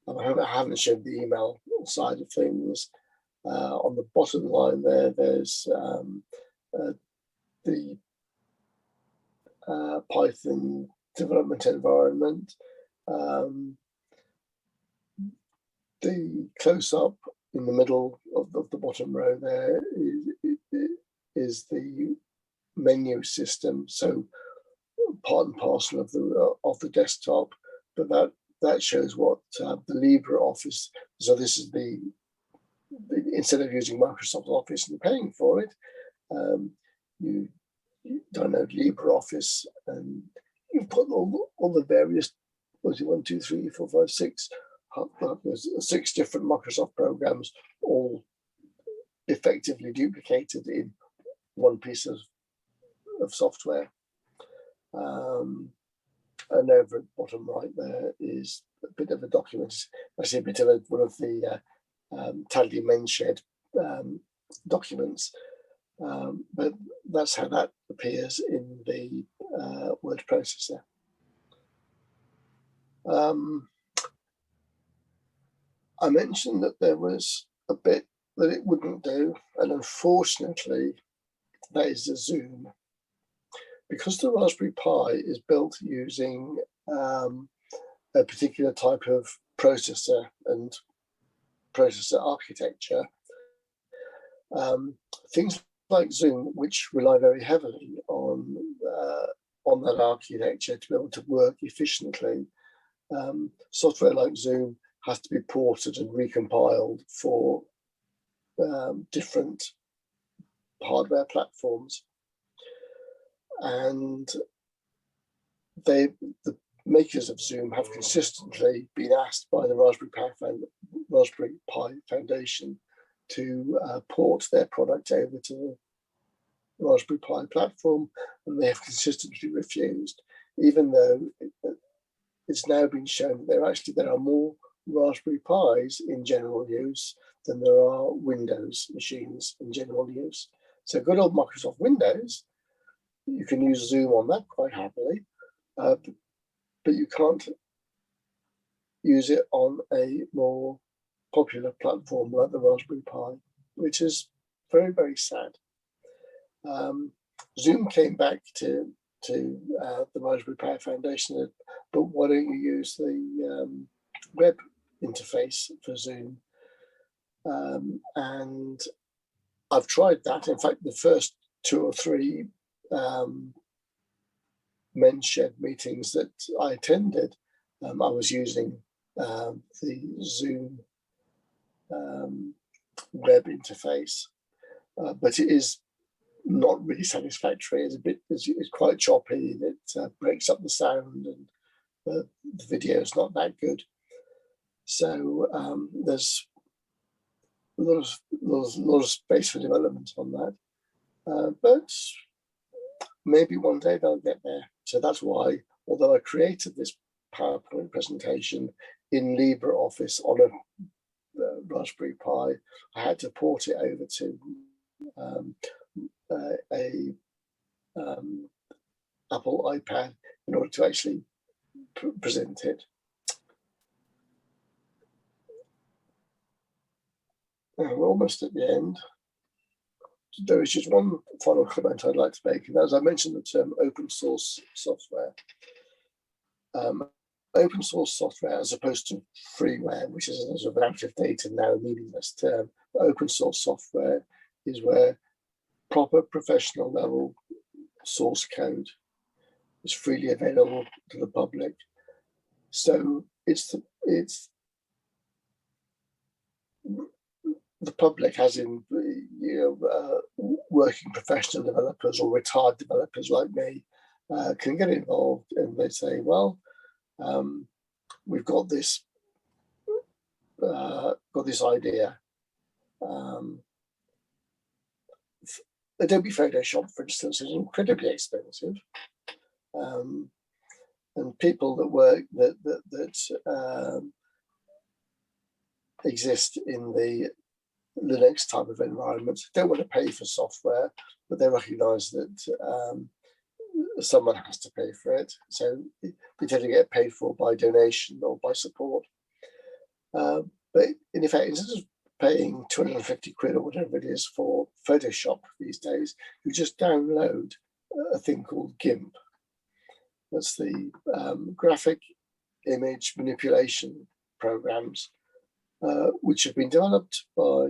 I haven't showed the email side of things. On the bottom line there's the Python development environment. The close-up in the middle of the bottom row there is the menu system, so part and parcel of the desktop. But that shows what the LibreOffice. So this is the instead of using Microsoft Office and paying for it, you download LibreOffice and you put all the various, was it 1, 2, 3, 4, 5, 6. There's 6 different Microsoft programs, all effectively duplicated in one piece of software. And over at the bottom right there is a bit of a document. Actually, a bit of one of the Tadley Menshed documents. But that's how that appears in the word processor. I mentioned that there was a bit that it wouldn't do, and unfortunately, that is the zoom. Because the Raspberry Pi is built using a particular type of processor and processor architecture, things like Zoom, which rely very heavily on that architecture to be able to work efficiently, software like Zoom has to be ported and recompiled for different hardware platforms. And the makers of Zoom have consistently been asked by the Raspberry Pi Foundation to port their product over to the Raspberry Pi platform, and they have consistently refused, even though it's now been shown that there are more Raspberry Pis in general use than there are Windows machines in general use. So good old Microsoft Windows, you can use Zoom on that quite happily, but you can't use it on a more popular platform like the Raspberry Pi, which is very, very sad. Zoom came back to the Raspberry Pi Foundation, but why don't you use the web interface for Zoom? And I've tried that. In fact, the first 2 or 3 Menshed meetings that I attended, I was using the Zoom web interface, but it is not really satisfactory. It's quite choppy. It breaks up the sound, and the video is not that good. So there's a lot of space for development on that, but maybe one day they'll get there. So that's why, although I created this PowerPoint presentation in LibreOffice on a Raspberry Pi, I had to port it over to a Apple iPad in order to actually present it. We're almost at the end. There is just one final comment I'd like to make, and as I mentioned the term open source software. Open source software, as opposed to freeware, which is a sort of out of date and now meaningless term, open source software is where proper professional level source code is freely available to the public. So it's the public, as in working professional developers or retired developers like me, can get involved, and they say, well, we've got this idea. Adobe Photoshop, for instance, is incredibly expensive, and people that work that exist in the Linux type of environment don't want to pay for software, but they recognise that someone has to pay for it. So they tend to get paid for by donation or by support. But in effect, instead of paying 250 quid or whatever it is for Photoshop these days, you just download a thing called GIMP. That's the graphic image manipulation programs, which have been developed by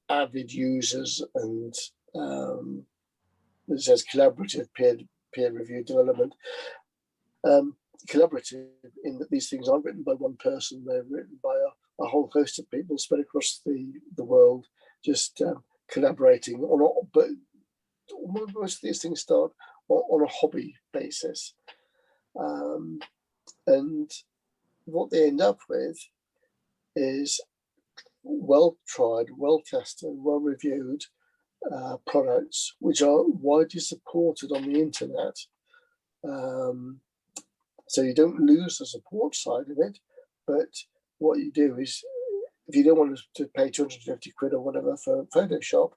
avid users, and it says collaborative peer review development. Collaborative in that these things aren't written by one person; they're written by a whole host of people spread across the world, just collaborating on. But most of these things start on a hobby basis, and what they end up with is well tried, well tested, well reviewed products which are widely supported on the internet. So you don't lose the support side of it, but what you do is, if you don't want to pay 250 quid or whatever for Photoshop,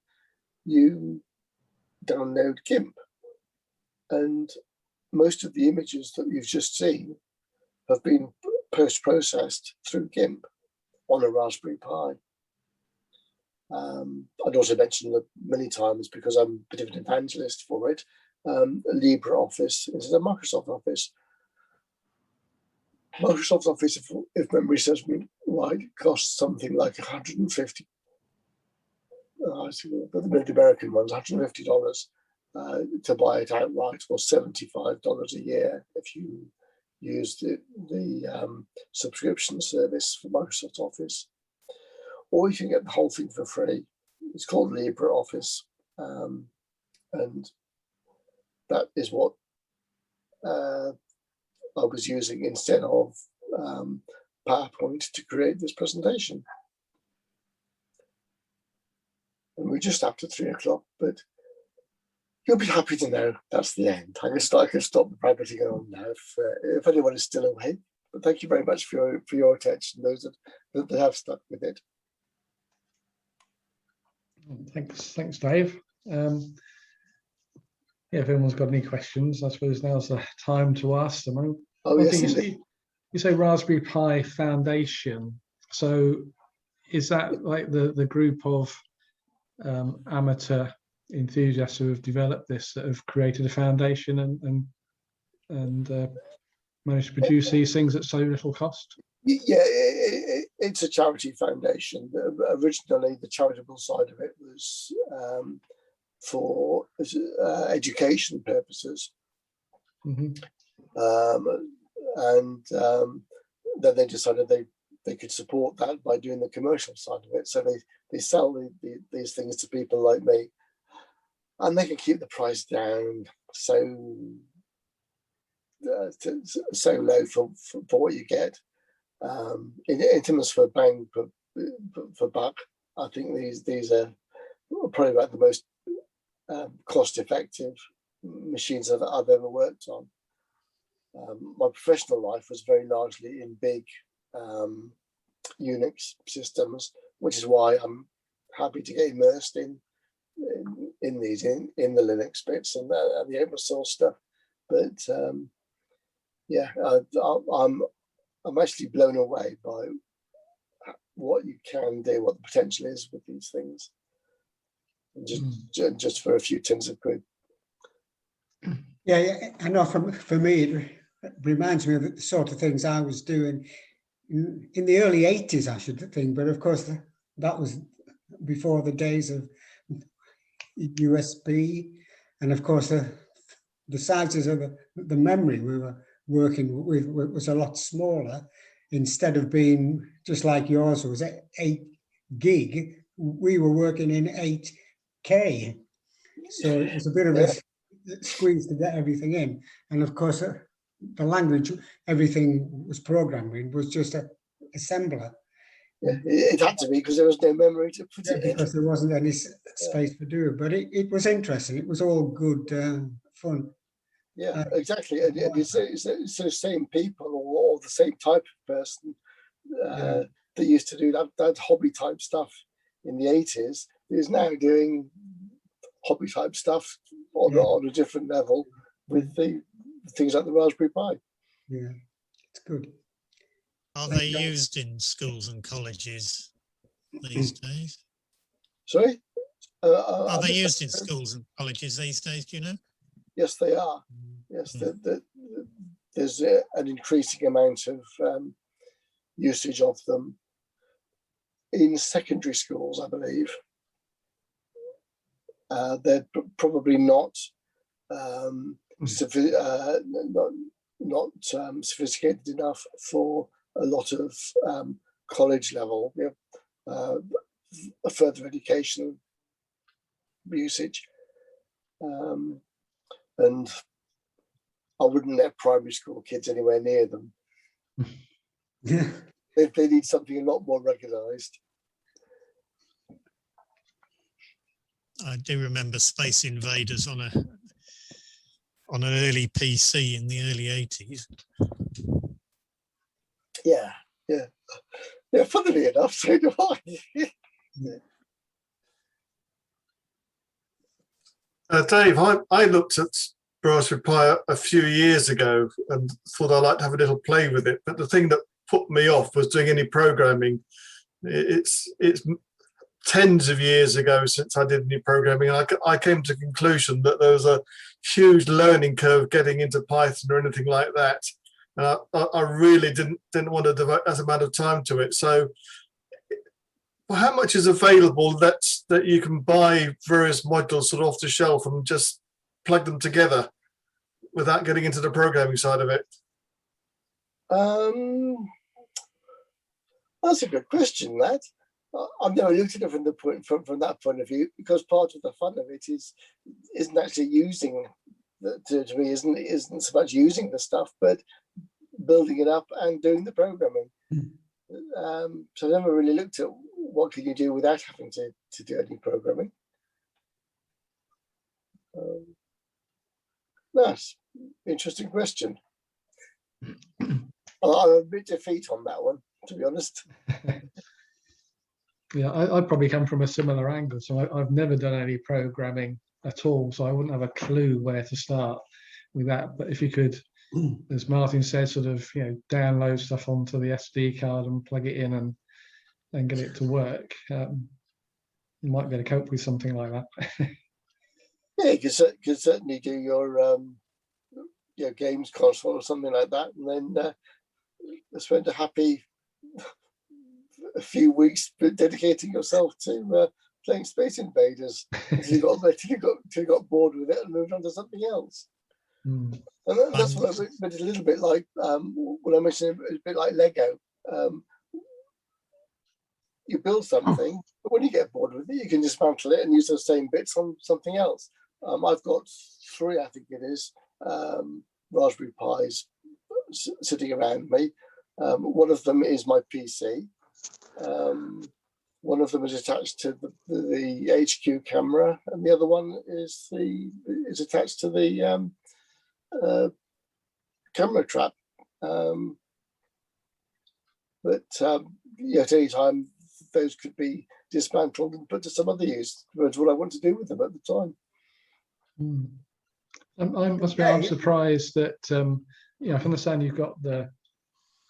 you download GIMP. And most of the images that you've just seen have been post-processed through GIMP on a Raspberry Pi. I'd also mentioned that many times, because I'm a bit of an evangelist for it, LibreOffice instead of Microsoft Office. Microsoft Office, if memory serves me right, costs something like 150. But the American ones, $150 to buy it outright, or $75 a year if you use the subscription service for Microsoft Office. Or you can get the whole thing for free. It's called LibreOffice, and that is what I was using instead of PowerPoint to create this presentation. And we're just after 3 o'clock, but you'll be happy to know that's the end. I can stop the rabbiting on now if anyone is still awake. But thank you very much for your attention, those that have stuck with it. Thanks, Dave. Yeah, if anyone's got any questions, I suppose now's the time to ask them. Oh, yes, you say Raspberry Pi Foundation. So is that like the group of amateur enthusiasts who have developed this, that have created a foundation and managed to produce these things at so little cost? Yeah, it's a charity foundation. Originally, the charitable side of it was for education purposes. Mm-hmm. And then they decided they could support that by doing the commercial side of it. So they sell these things to people like me, and they can keep the price down so low for what you get. In terms for bang for buck, I think these are probably about the most cost-effective machines that I've ever worked on. My professional life was very largely in big Unix systems, which is why I'm happy to get immersed in the Linux bits and the open source stuff. But yeah, I'm actually blown away by what you can do, what the potential is with these things, just for a few tins of quid. Yeah, I know. For me, it reminds me of the sort of things I was doing in the early 80s, I should think. But of course, that was before the days of USB, and of course, the sizes of the memory we were working with was a lot smaller. Instead of being just like yours was 8 gig, we were working in 8K. So it was a bit of a squeeze to get everything in. And of course, the language everything was programmed in was just an assembler. Yeah, it had to be, because there was no memory to put it in. Because there wasn't any space to do it. But it was interesting. It was all good fun. Yeah, exactly. And it's the same people or the same type of person that used to do that hobby type stuff in the 80s is now doing hobby type stuff on a different level with the things like the Raspberry Pi. Yeah, it's good. Are they used in schools and colleges these days? Sorry? Are they used in schools and colleges these days, do you know? Yes, they are. Yes, there's an increasing amount of usage of them in secondary schools, I believe. They're probably not sophisticated enough for a lot of college level, further education usage. And I wouldn't let primary school kids anywhere near them. Yeah. They need something a lot more recognised. I do remember Space Invaders on an early PC in the early 80s. Yeah. Funnily enough, so do I. Dave, I looked at Raspberry Pi a few years ago and thought I'd like to have a little play with it. But the thing that put me off was doing any programming. It's tens of years ago since I did any programming. And I came to the conclusion that there was a huge learning curve getting into Python or anything like that. And I really didn't want to devote that amount of time to it. So how much is available that you can buy various modules sort of off the shelf and just plug them together without getting into the programming side of it? That's a good question, that. I've never looked at it from that point of view, because part of the fun of it isn't actually using to me isn't so much using the stuff, but building it up and doing the programming. So I never really looked at what can you do without having to do any programming. Nice, interesting question. I'm a bit defeat on that one, to be honest. Yeah, I'd probably come from a similar angle. So I've never done any programming at all, so I wouldn't have a clue where to start with that. But if you could, as Martin said, sort of download stuff onto the SD card and plug it in and get it to work, you might be able to cope with something like that. Yeah, you could certainly do your games console or something like that, and then spend a few weeks dedicating yourself to playing Space Invaders until you got bored with it and moved on to something else. And that's what I meant a little bit like when I mentioned it's a bit like Lego. You build something, but when you get bored with it, you can dismantle it and use those same bits on something else. I've got 3, I think it is, Raspberry Pis sitting around me. One of them is my PC. One of them is attached to the HQ camera, and the other one is attached to the camera trap. But at any time, those could be dismantled and put to some other use. That's what I want to do with them at the time. I'm surprised that I understand you've got the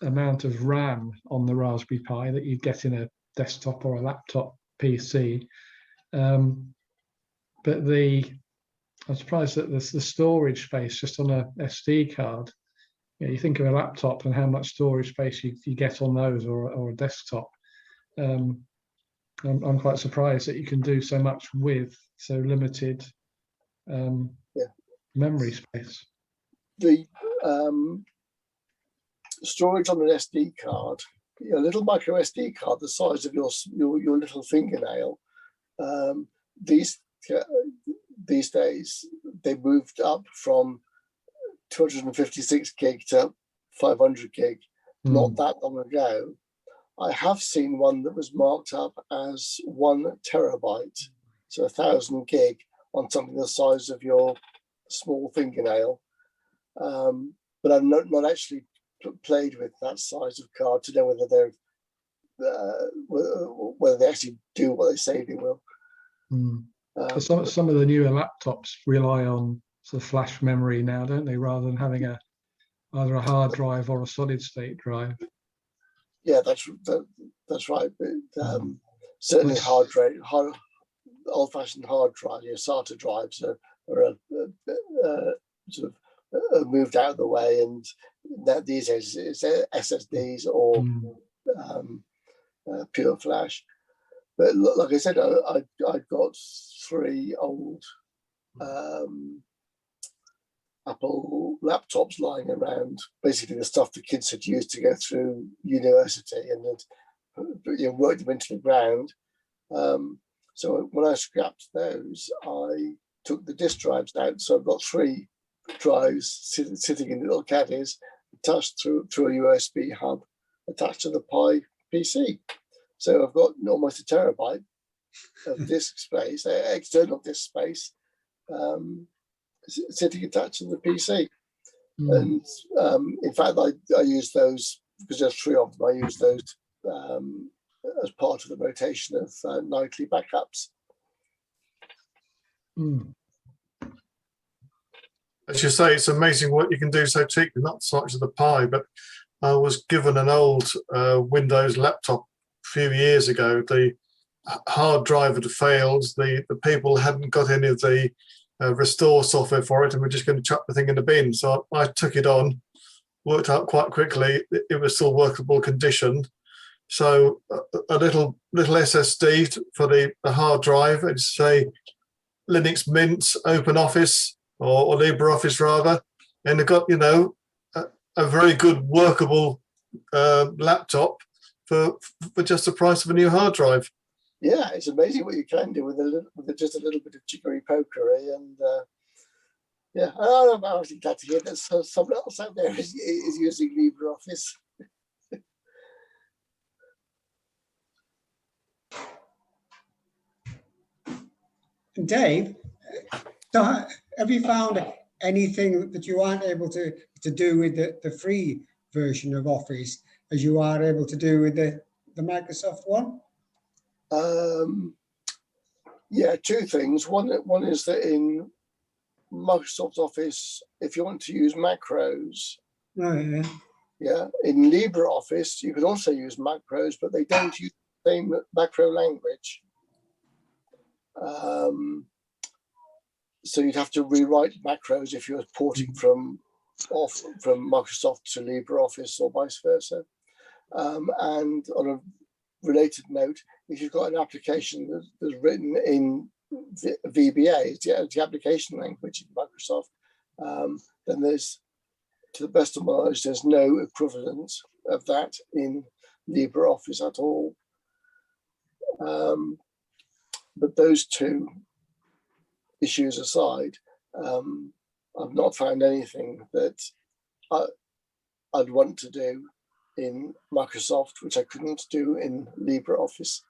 amount of RAM on the Raspberry Pi that you'd get in a desktop or a laptop PC, but I'm surprised that the storage space just on a SD card. You think of a laptop and how much storage space you get on those, or a desktop. I'm quite surprised that you can do so much with so limited memory space. The storage on an SD card, a little micro SD card the size of your little fingernail. These days they moved up from 256 gig to 500 gig not that long ago. I have seen one that was marked up as 1 terabyte, so 1,000 gig on something the size of your small fingernail. But I've not actually played with that size of card to know whether they actually do what they say they will. Some of the newer laptops rely on sort of flash memory now, don't they, rather than having either a hard drive or a solid state drive. Yeah, that's right. But certainly hard old-fashioned hard drive, your SATA drives are sort of moved out of the way, and that these days it's SSDs or pure flash. But like I said, I've got 3 old Apple laptops lying around, basically the stuff the kids had used to go through university, and had worked them into the ground. So when I scrapped those, I took the disk drives out. So I've got 3 drives sitting in little caddies, attached through a USB hub, attached to the Pi PC. So I've got almost a terabyte of disk space, external disk space, sitting attached to the PC. And in fact, I use those, because there's 3 of them, I use those as part of the rotation of nightly backups. As you say, it's amazing what you can do so cheaply, not so much of the Pi, but I was given an old Windows laptop a few years ago. The hard drive had failed. The people hadn't got any of the restore software for it, and we're just going to chuck the thing in the bin. So I took it on, worked out quite quickly. It was still workable condition. So a little SSD for the hard drive, and say Linux Mint, OpenOffice, or LibreOffice rather, and they've got a very good workable laptop for just the price of a new hard drive. Yeah, it's amazing what you can do with just a little bit of chicory pokery, and yeah, I'm actually glad to hear that someone else out there is using LibreOffice. Dave, so have you found anything that you aren't able to do with the free version of Office as you are able to do with the Microsoft one? Yeah, 2 things. One is that in Microsoft Office, if you want to use macros, in LibreOffice, you can also use macros, but they don't use the same macro language. So you'd have to rewrite macros if you're porting from Microsoft to LibreOffice or vice versa. And on a related note, if you've got an application that's written in VBA, the application language in Microsoft, then there's, to the best of my knowledge, there's no equivalent of that in LibreOffice at all. But those 2 issues aside, I've not found anything that I'd want to do in Microsoft, which I couldn't do in LibreOffice.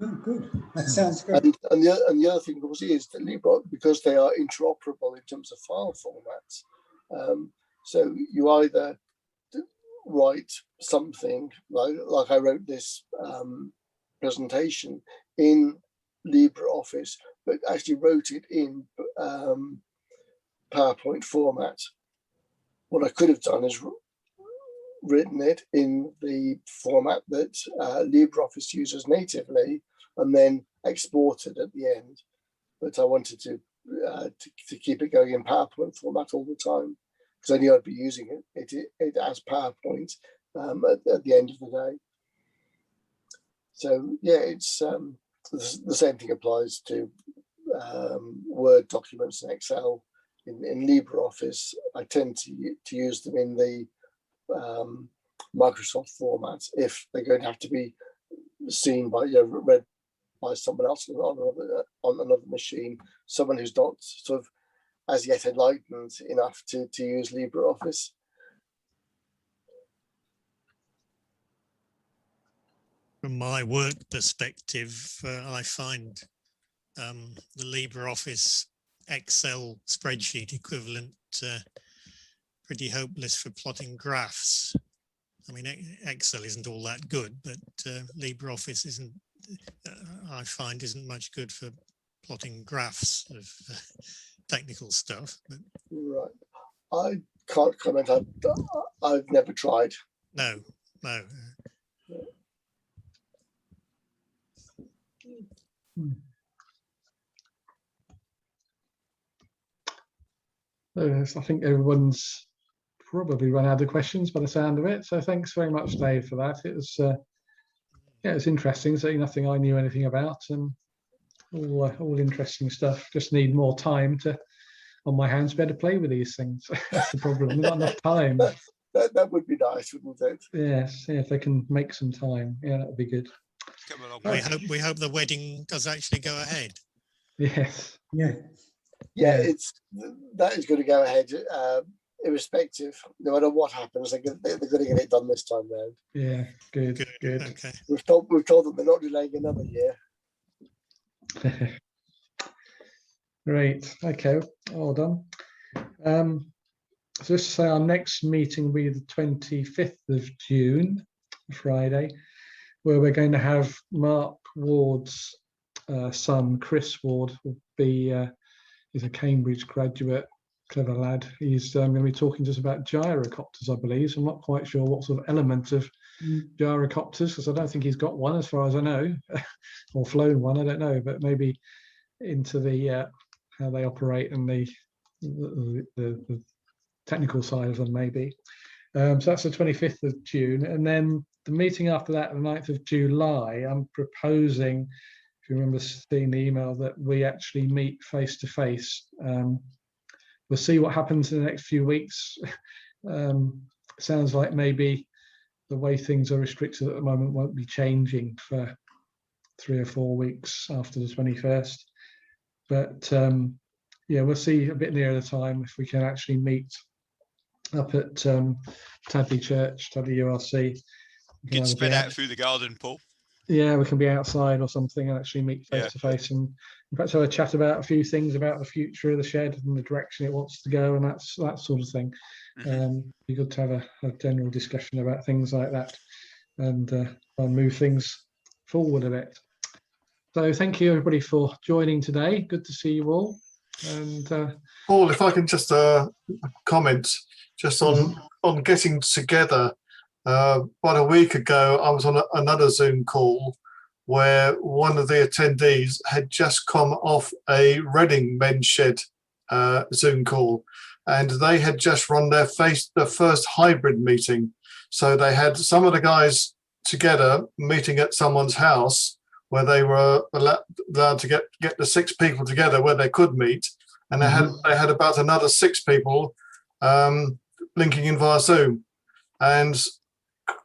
Oh, good. That sounds good. And the other thing, obviously, is that LibreOffice, because they are interoperable in terms of file formats, so you either write something like I wrote this presentation in LibreOffice, but actually wrote it in PowerPoint format. What I could have done is written it in the format that LibreOffice uses natively, and then exported at the end. But I wanted to keep it going in PowerPoint format all the time, because I knew I'd be using it as PowerPoint at the end of the day. So yeah, it's the same thing applies to Word documents and Excel. In LibreOffice, I tend to use them in the Microsoft format if they're going to have to be seen by, read by someone else on another machine, someone who's not sort of as yet enlightened enough to use LibreOffice. From my work perspective, I find the LibreOffice Excel spreadsheet equivalent pretty hopeless for plotting graphs. I mean, Excel isn't all that good, but LibreOffice isn't, I find, isn't much good for plotting graphs of technical stuff. But right, I can't comment. I've never tried. No. I think everyone's probably run out of questions by the sound of it. So thanks very much, Dave, for that. It was yeah, it's interesting. Certainly nothing I knew anything about, and all interesting stuff. Just need more time on my hands to be able to play with these things. That's the problem. Not enough time. That would be nice, wouldn't it? Yes, yeah, if they can make some time, yeah, that would be good. Come along. We hope the wedding does actually go ahead. Yes. Yeah. Yeah, Yeah. that is going to go ahead, irrespective. No matter what happens, they're going to get it done this time round. Yeah. Good. Good. Okay. We've told them they're not delaying another year. Great. Okay. All done. So just to say, our next meeting will be the 25th of June, Friday, where we're going to have Mark Ward's son, Chris Ward, will be. He's a Cambridge graduate, clever lad. He's going to be talking to us about gyrocopters, I believe. So I'm not quite sure what sort of element of gyrocopters, because I don't think he's got one as far as I know, or flown one, I don't know, but maybe into the how they operate and the technical side of them, maybe. So that's the 25th of June. And then the meeting after that, the 9th of July, I'm proposing, if you remember seeing the email, that we actually meet face to face. We'll see what happens in the next few weeks. Sounds like maybe the way things are restricted at the moment won't be changing for 3 or 4 weeks after the 21st. But yeah, we'll see a bit nearer the time if we can actually meet up at Tadley Church, Tadley URC. Get spread out through the garden, Paul. Yeah, we can be outside or something and actually meet face to face, and perhaps have a chat about a few things about the future of the shed and the direction it wants to go, and that sort of thing. Be good to have a general discussion about things like that, and move things forward a bit. So thank you everybody for joining today. Good to see you all. And Paul, if I can just comment just on getting together. About a week ago, I was on another Zoom call where one of the attendees had just come off a Reading Men's Shed Zoom call, and they had just run their first hybrid meeting. So they had some of the guys together meeting at someone's house where they were allowed to get the 6 people together where they could meet, and they had about another 6 people linking in via Zoom. And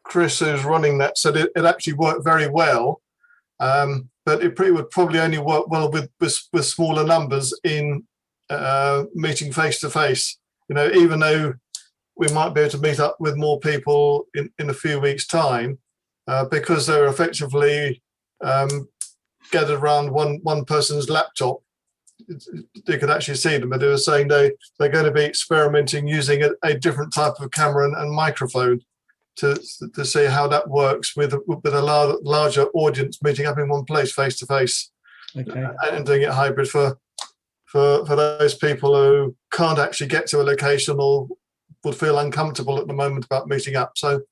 Chris, who's running that, said it actually worked very well, but it would probably only work well with smaller numbers in meeting face to face. You know, even though we might be able to meet up with more people in a few weeks' time, because they're effectively gathered around one person's laptop, they could actually see them. But they were saying they're going to be experimenting using a different type of camera and microphone to see how that works with a larger audience meeting up in one place face to face, and doing it hybrid for those people who can't actually get to a location or would feel uncomfortable at the moment about meeting up. So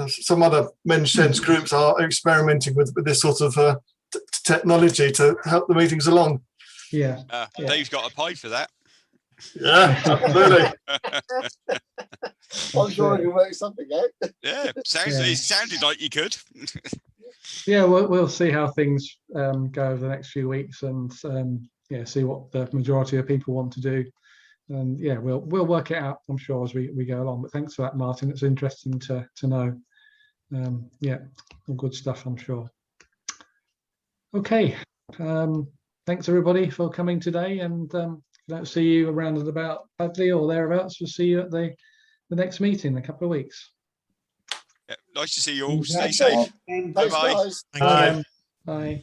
some other men's sheds groups are experimenting with this sort of technology to help the meetings along. Yeah. Dave's got a pie for that. Yeah, absolutely. I'm sure I can work something out. Yeah, it sounded like you could. Yeah, we'll see how things go over the next few weeks, and see what the majority of people want to do, and yeah, we'll work it out, I'm sure, as we go along. But thanks for that, Martin. It's interesting to know. Yeah, all good stuff, I'm sure. Okay, thanks everybody for coming today, and if I don't see you around and about Padley or thereabouts, we'll see you at the next meeting in a couple of weeks. Yeah, nice to see you all. Stay safe. Thanks, Bye-bye. guys. Thank you. Bye.